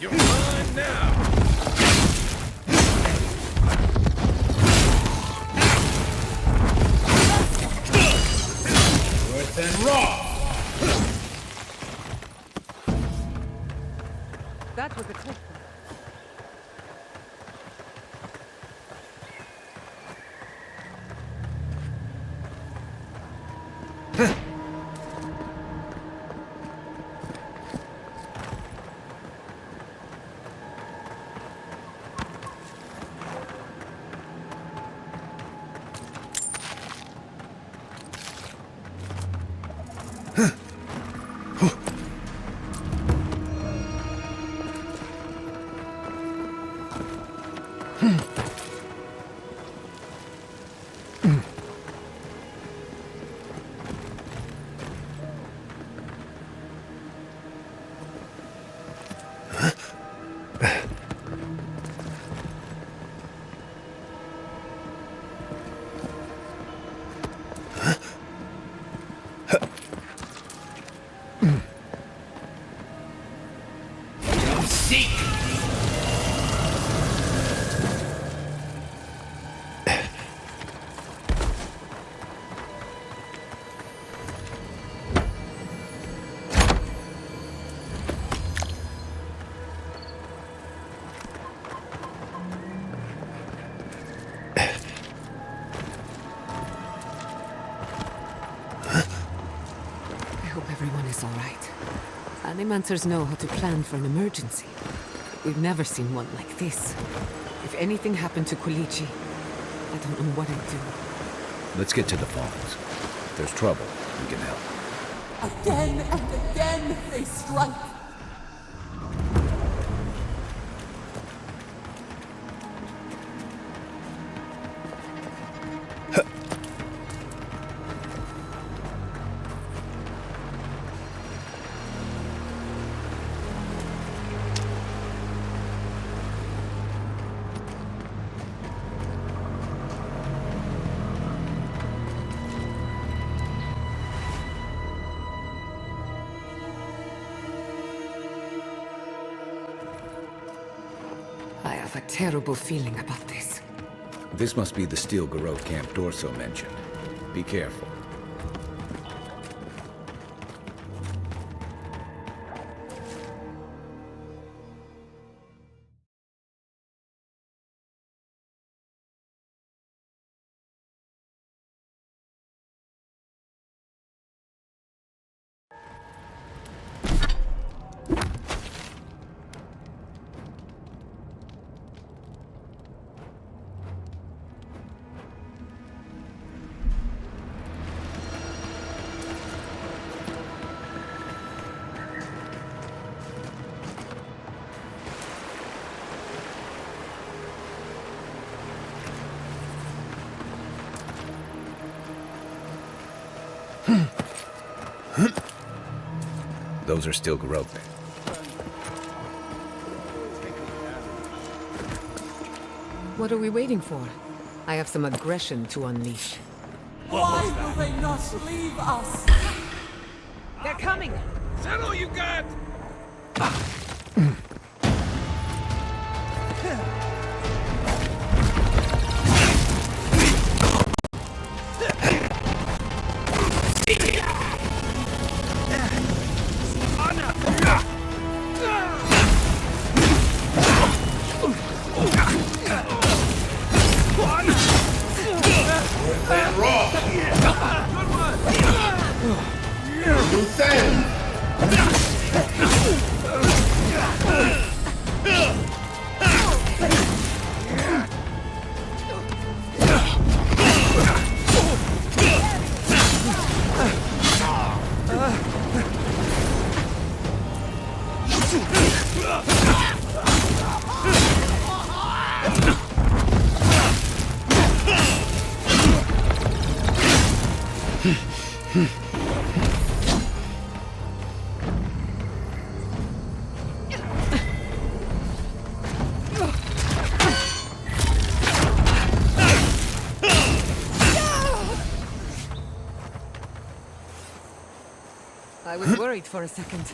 [SPEAKER 7] You're mine now!
[SPEAKER 2] Earth and rock!
[SPEAKER 8] That was a close one.
[SPEAKER 2] Seek!
[SPEAKER 8] I hope everyone is all right. Animancers know how to plan for an emergency. We've never seen one like this. If anything happened to Quilici, I don't know what I'd do.
[SPEAKER 1] Let's get to the farms. If there's trouble, we can help.
[SPEAKER 6] Again and again they strike.
[SPEAKER 8] I have a terrible feeling about this.
[SPEAKER 1] This must be the Steel Garrote camp Dorso mentioned. Be careful. Those are Steel Garrote.
[SPEAKER 8] What are we waiting for? I have some aggression to unleash.
[SPEAKER 6] Why will they not leave us?
[SPEAKER 4] They're coming!
[SPEAKER 2] Is that all you got? Then rock! Loose end!
[SPEAKER 8] I was worried for a second.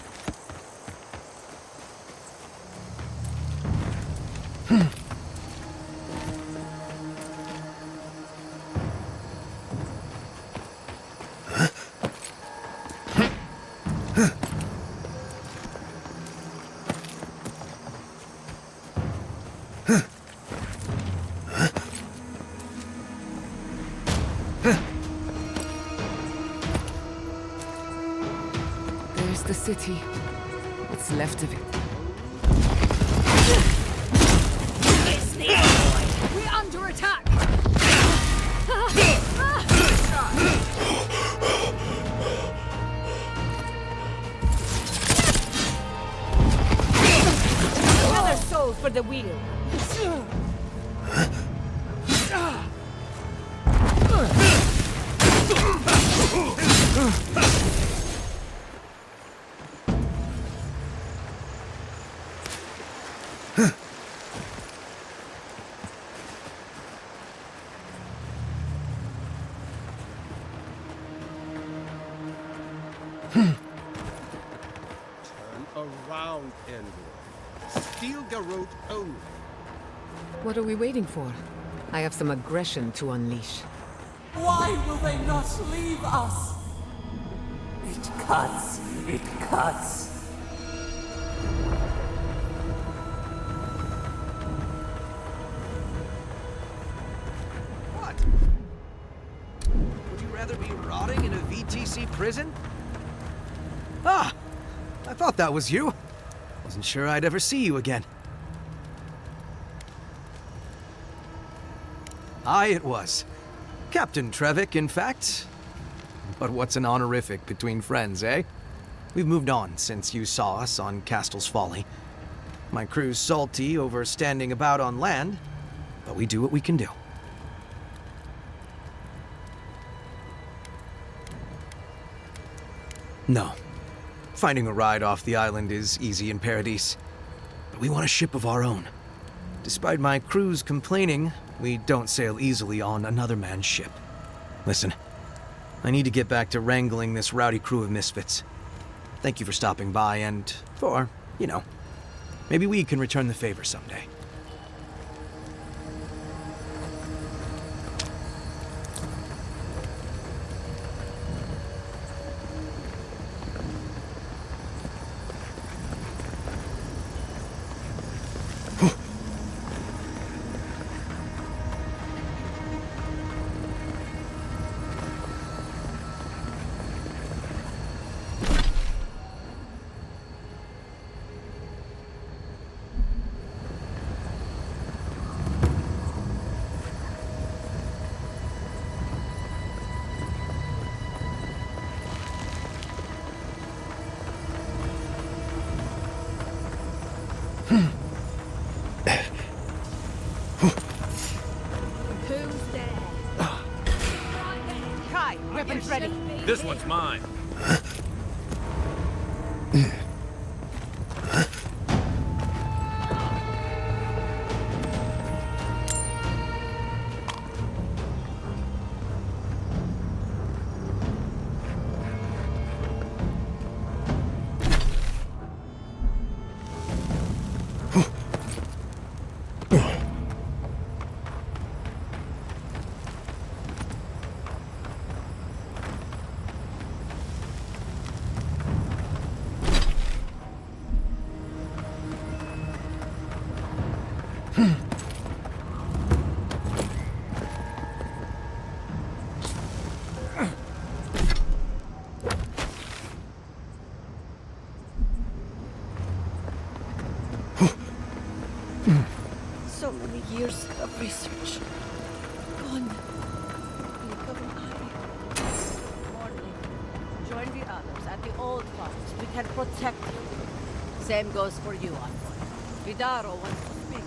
[SPEAKER 8] There's the city. What's left of it.
[SPEAKER 3] We're under attack! Another soul for the wheel!
[SPEAKER 9] Around, Envoy. Steel Garrote only.
[SPEAKER 8] What are we waiting for? I have some aggression to unleash.
[SPEAKER 6] Why will they not leave us? It cuts. It cuts.
[SPEAKER 10] What? Would you rather be rotting in a VTC prison? Ah! I thought that was you. Wasn't sure I'd ever see you again. Aye, it was. Captain Trevik, in fact. But what's an honorific between friends, eh? We've moved on since you saw us on Castle's Folly. My crew's salty over standing about on land, but we do what we can do. No. Finding a ride off the island is easy in Paradise, but we want a ship of our own. Despite my crew's complaining, we don't sail easily on another man's ship. Listen, I need to get back to wrangling this rowdy crew of misfits. Thank you for stopping by and for, maybe we can return the favor someday.
[SPEAKER 4] weapons ready.
[SPEAKER 2] This one's mine.
[SPEAKER 3] So many years of research. Gone. Blink of an eye.
[SPEAKER 4] Morning. Join the others at the old farms. We can protect you. Same goes for you, Envoy. Vidaro wants to speak.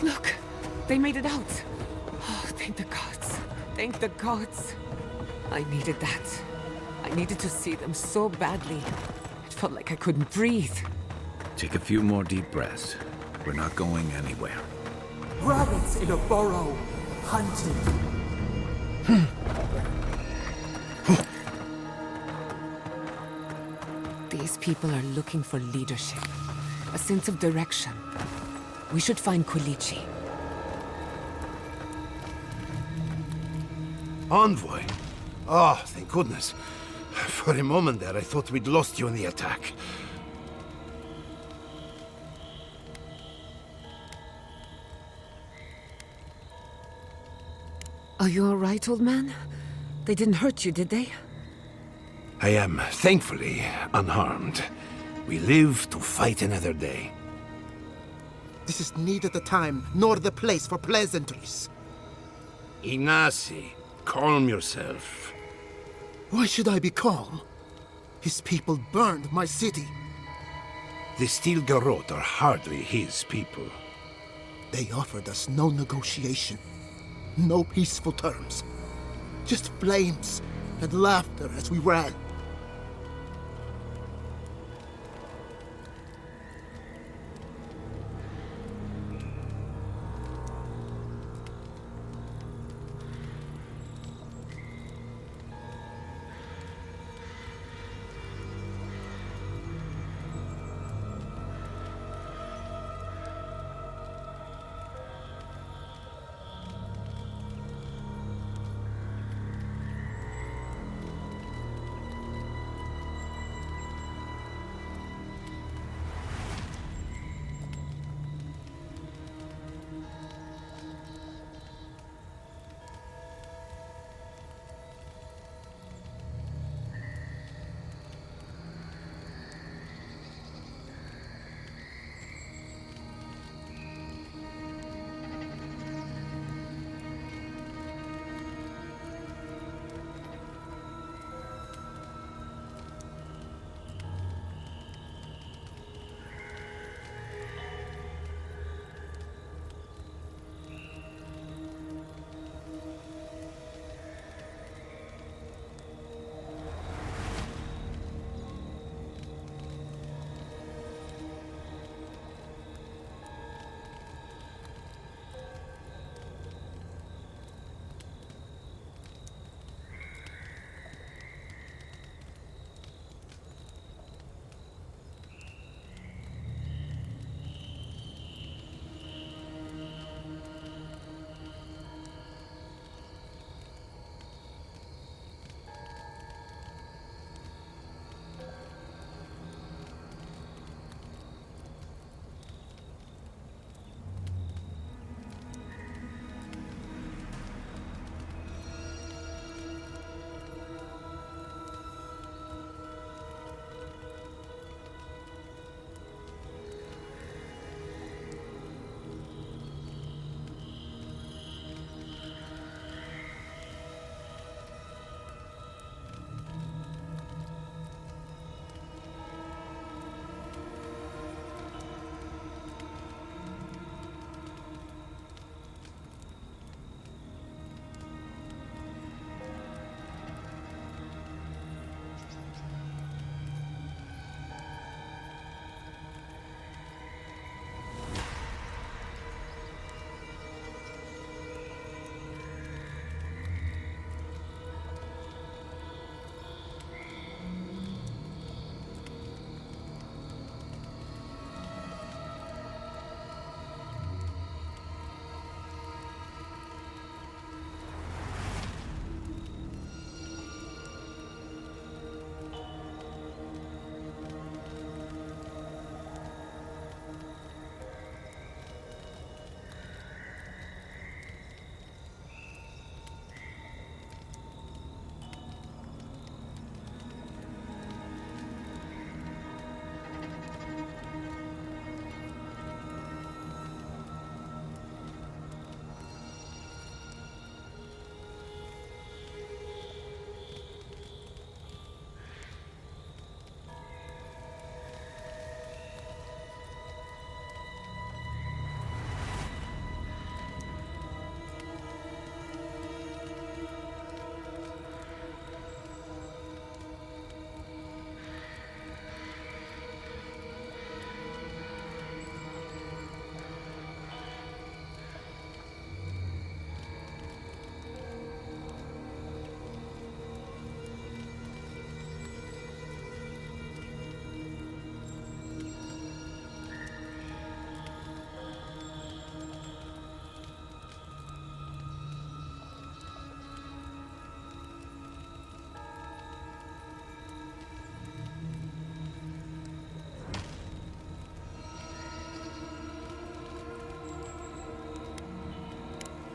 [SPEAKER 6] Look, they made it out. Oh, thank the gods. Thank the gods. I needed that. I needed to see them so badly. It felt like I couldn't breathe.
[SPEAKER 1] Take a few more deep breaths. We're not going anywhere.
[SPEAKER 6] Rabbits in a burrow, hunted. These people are looking for leadership, a sense of direction. We should find Kulichi.
[SPEAKER 11] Envoy? Oh, thank goodness. For a moment there, I thought we'd lost you in the attack.
[SPEAKER 6] Are you all right, old man? They didn't hurt you, did they?
[SPEAKER 11] I am, thankfully, unharmed. We live to fight another day.
[SPEAKER 12] This is neither the time nor the place for pleasantries.
[SPEAKER 11] Ignacy, calm yourself.
[SPEAKER 12] Why should I be calm? His people burned my city.
[SPEAKER 11] The Steel Garrote are hardly his people.
[SPEAKER 12] They offered us no negotiation, no peaceful terms. Just flames and laughter as we ran.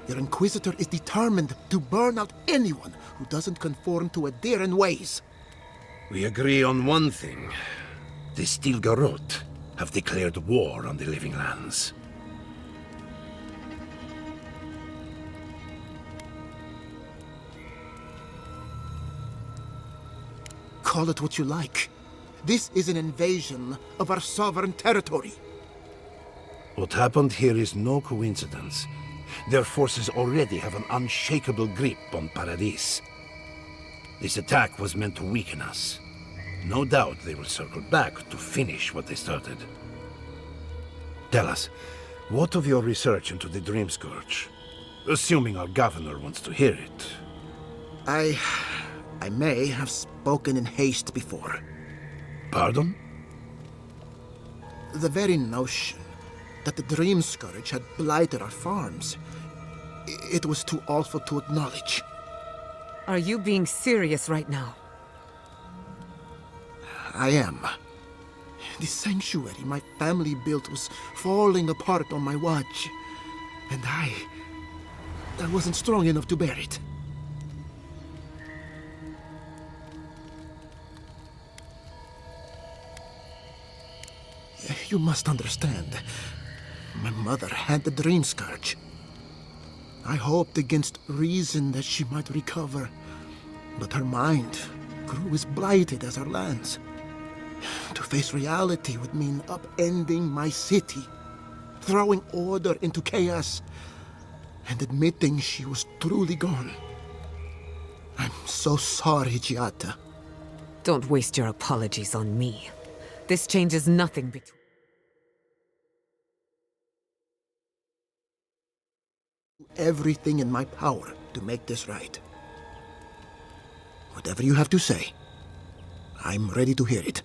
[SPEAKER 12] Your Inquisitor is determined to burn out anyone who doesn't conform to Adiran ways.
[SPEAKER 11] We agree on one thing. The Stilgarot have declared war on the Living Lands.
[SPEAKER 12] Call it what you like. This is an invasion of our sovereign territory.
[SPEAKER 11] What happened here is no coincidence. Their forces already have an unshakable grip on Paradis. This attack was meant to weaken us. No doubt they will circle back to finish what they started. Tell us, what of your research into the Dream Scourge? Assuming our governor wants to hear it.
[SPEAKER 12] I may have spoken in haste before.
[SPEAKER 11] Pardon?
[SPEAKER 12] The very notion that the Dream Scourge had blighted our farms, it was too awful to acknowledge.
[SPEAKER 8] Are you being serious right now?
[SPEAKER 12] I am. The sanctuary my family built was falling apart on my watch, and I wasn't strong enough to bear it. You must understand. My mother had the Dream Scourge. I hoped against reason that she might recover, but her mind grew as blighted as her lands. To face reality would mean upending my city, throwing order into chaos, and admitting she was truly gone. I'm so sorry, Giata.
[SPEAKER 8] Don't waste your apologies on me. This changes nothing between...
[SPEAKER 12] Everything in my power to make this right. Whatever you have to say, I'm ready to hear it.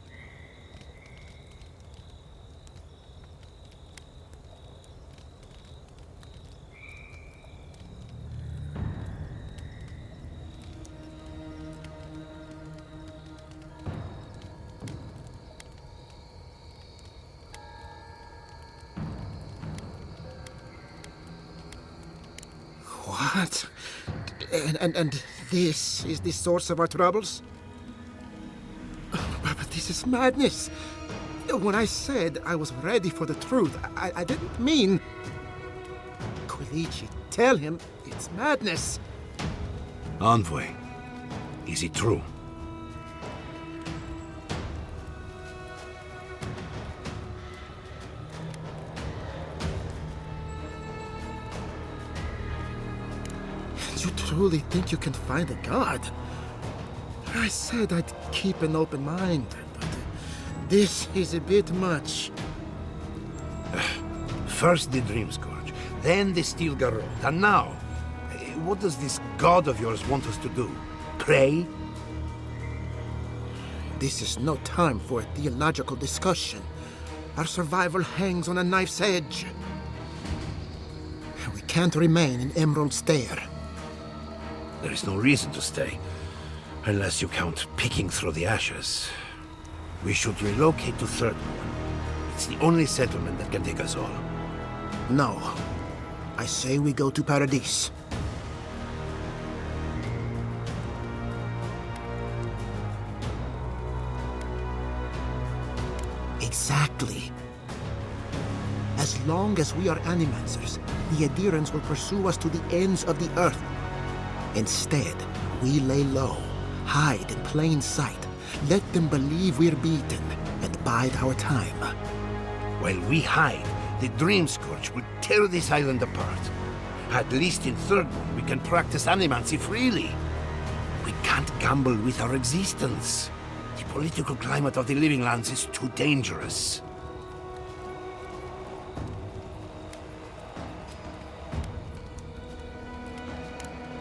[SPEAKER 12] What? And this is the source of our troubles? But this is madness. When I said I was ready for the truth, I didn't mean... Quilici, tell him it's madness.
[SPEAKER 11] Envoy, is it true?
[SPEAKER 12] You truly think you can find a god? I said I'd keep an open mind, but this is a bit much.
[SPEAKER 11] First the Dream Scourge, then the Stilgarot, and now, what does this god of yours want us to do? Pray?
[SPEAKER 12] This is no time for a theological discussion. Our survival hangs on a knife's edge. We can't remain in Emerald Stair.
[SPEAKER 11] There is no reason to stay, unless you count picking through the ashes. We should relocate to Thirdborn. It's the only settlement that can take us all.
[SPEAKER 12] No. I say we go to Paradis. Exactly. As long as we are Animancers, the Adirans will pursue us to the ends of the earth. Instead, we lay low, hide in plain sight, let them believe we're beaten, and bide our time.
[SPEAKER 11] While we hide, the Dream Scourge will tear this island apart. At least in Thirdborn, we can practice animancy freely. We can't gamble with our existence. The political climate of the Living Lands is too dangerous.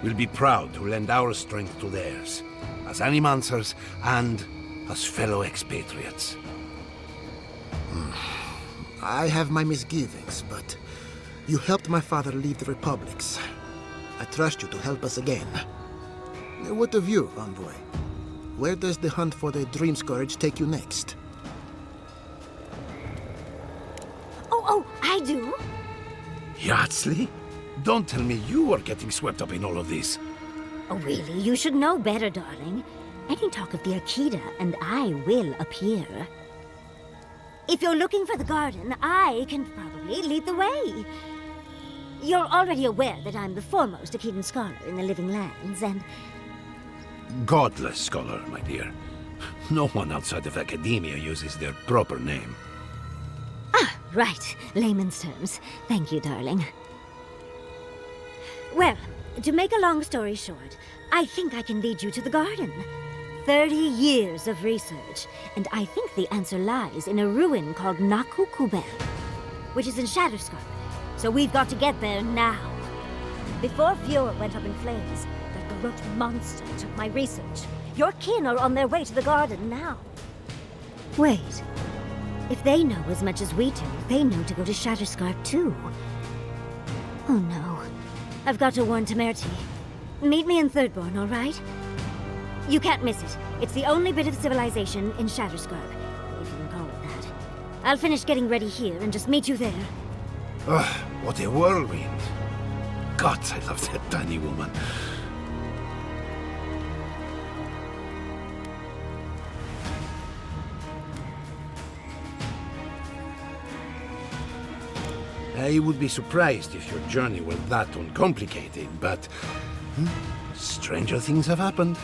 [SPEAKER 11] We'll be proud to lend our strength to theirs, as Animancers and as fellow expatriates.
[SPEAKER 12] I have my misgivings, but you helped my father leave the Republics. I trust you to help us again. What of you, Envoy? Where does the hunt for the Dream Scourge take you next?
[SPEAKER 3] Oh, I do.
[SPEAKER 11] Yardsley? Don't tell me you are getting swept up in all of this.
[SPEAKER 13] Oh, really? You should know better, darling. Any talk of the Akita, and I will appear. If you're looking for the garden, I can probably lead the way. You're already aware that I'm the foremost Akitan scholar in the Living Lands, and...
[SPEAKER 11] Godless scholar, my dear. No one outside of academia uses their proper name.
[SPEAKER 13] Ah, right. Layman's terms. Thank you, darling. Well, to make a long story short, I think I can lead you to the garden. 30 years of research, and I think the answer lies in a ruin called Nakukubel, which is in Shatterscarp. So we've got to get there now. Before Fiora went up in flames, that Garrote monster took my research. Your kin are on their way to the garden now. Wait. If they know as much as we do, they know to go to Shatterscarp too. Oh no. I've got to warn Temerity. Meet me in Thirdborn, all right? You can't miss it. It's the only bit of civilization in Shatterscarp, if you can call it that. I'll finish getting ready here and just meet you there.
[SPEAKER 11] Ugh, what a whirlwind. God, I love that tiny woman. I would be surprised if your journey were that uncomplicated, but... stranger things have happened.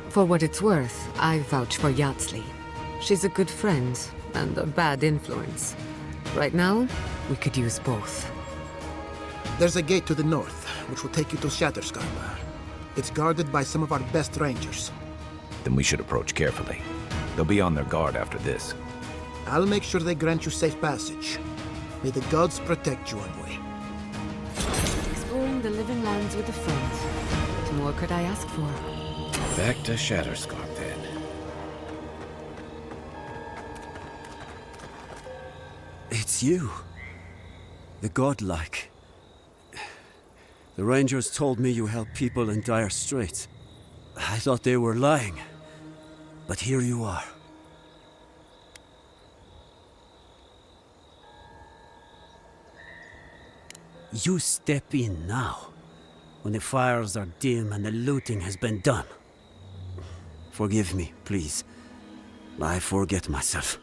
[SPEAKER 8] For what it's worth, I vouch for Yatsley. She's a good friend, and a bad influence. Right now, we could use both.
[SPEAKER 12] There's a gate to the north, which will take you to Shatterscarp. It's guarded by some of our best rangers.
[SPEAKER 1] Then we should approach carefully. They'll be on their guard after this.
[SPEAKER 12] I'll make sure they grant you safe passage. May the gods protect you, Envoy.
[SPEAKER 8] Exploring the Living Lands with a friend. What more could I ask for?
[SPEAKER 1] Back to Shatterscarp, then.
[SPEAKER 14] It's you. The godlike. The Rangers told me you help people in dire straits. I thought they were lying. But here you are. You step in now, when the fires are dim and the looting has been done. Forgive me, please. I forget myself.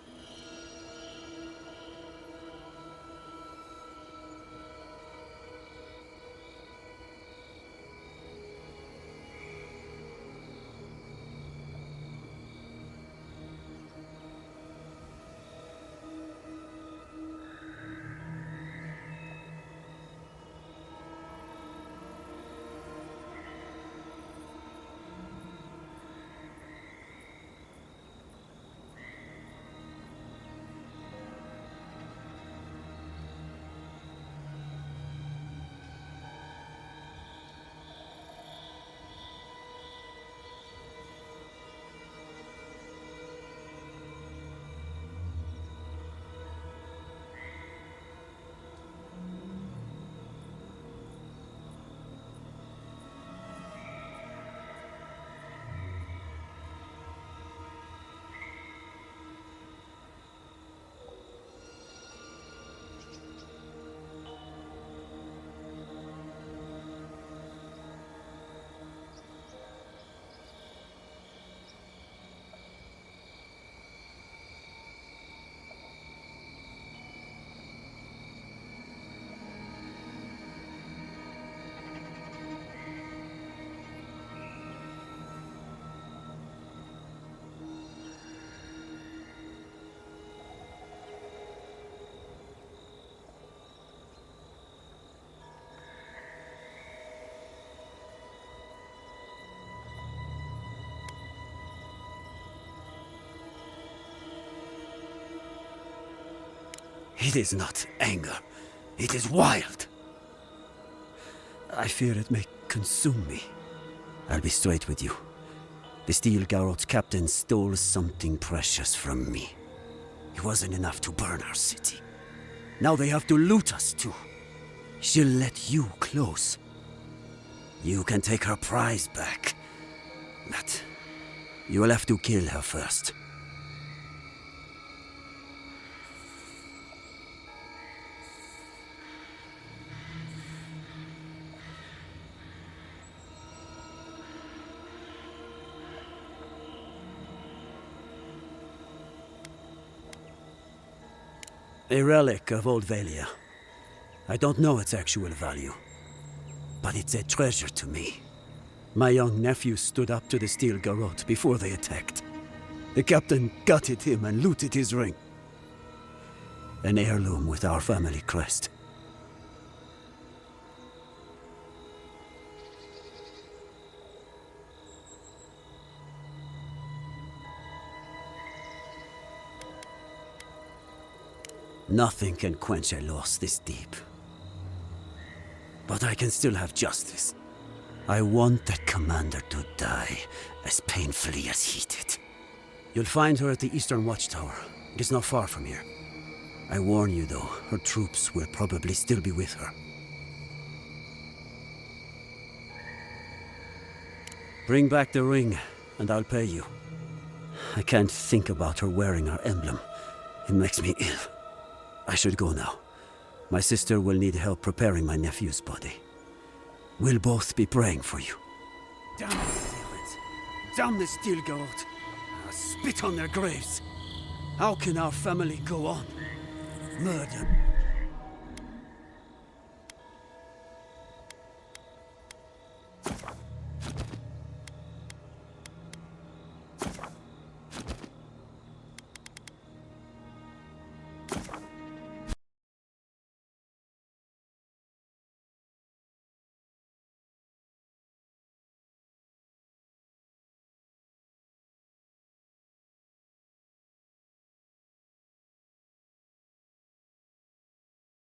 [SPEAKER 14] It is not anger. It is wild. I fear it may consume me. I'll be straight with you. The Steel Garrote's captain stole something precious from me. It wasn't enough to burn our city. Now they have to loot us too. She'll let you close. You can take her prize back. But you will have to kill her first. A relic of Old Valia. I don't know its actual value, but it's a treasure to me. My young nephew stood up to the steel garrote before they attacked. The captain gutted him and looted his ring. An heirloom with our family crest. Nothing can quench a loss this deep. But I can still have justice. I want that commander to die as painfully as he did. You'll find her at the Eastern Watchtower. It is not far from here. I warn you though, her troops will probably still be with her. Bring back the ring, and I'll pay you. I can't think about her wearing our emblem. It makes me ill. I should go now. My sister will need help preparing my nephew's body. We'll both be praying for you. Damn the demons! Damn the steel garrote! I'll spit on their graves! How can our family go on? Murder,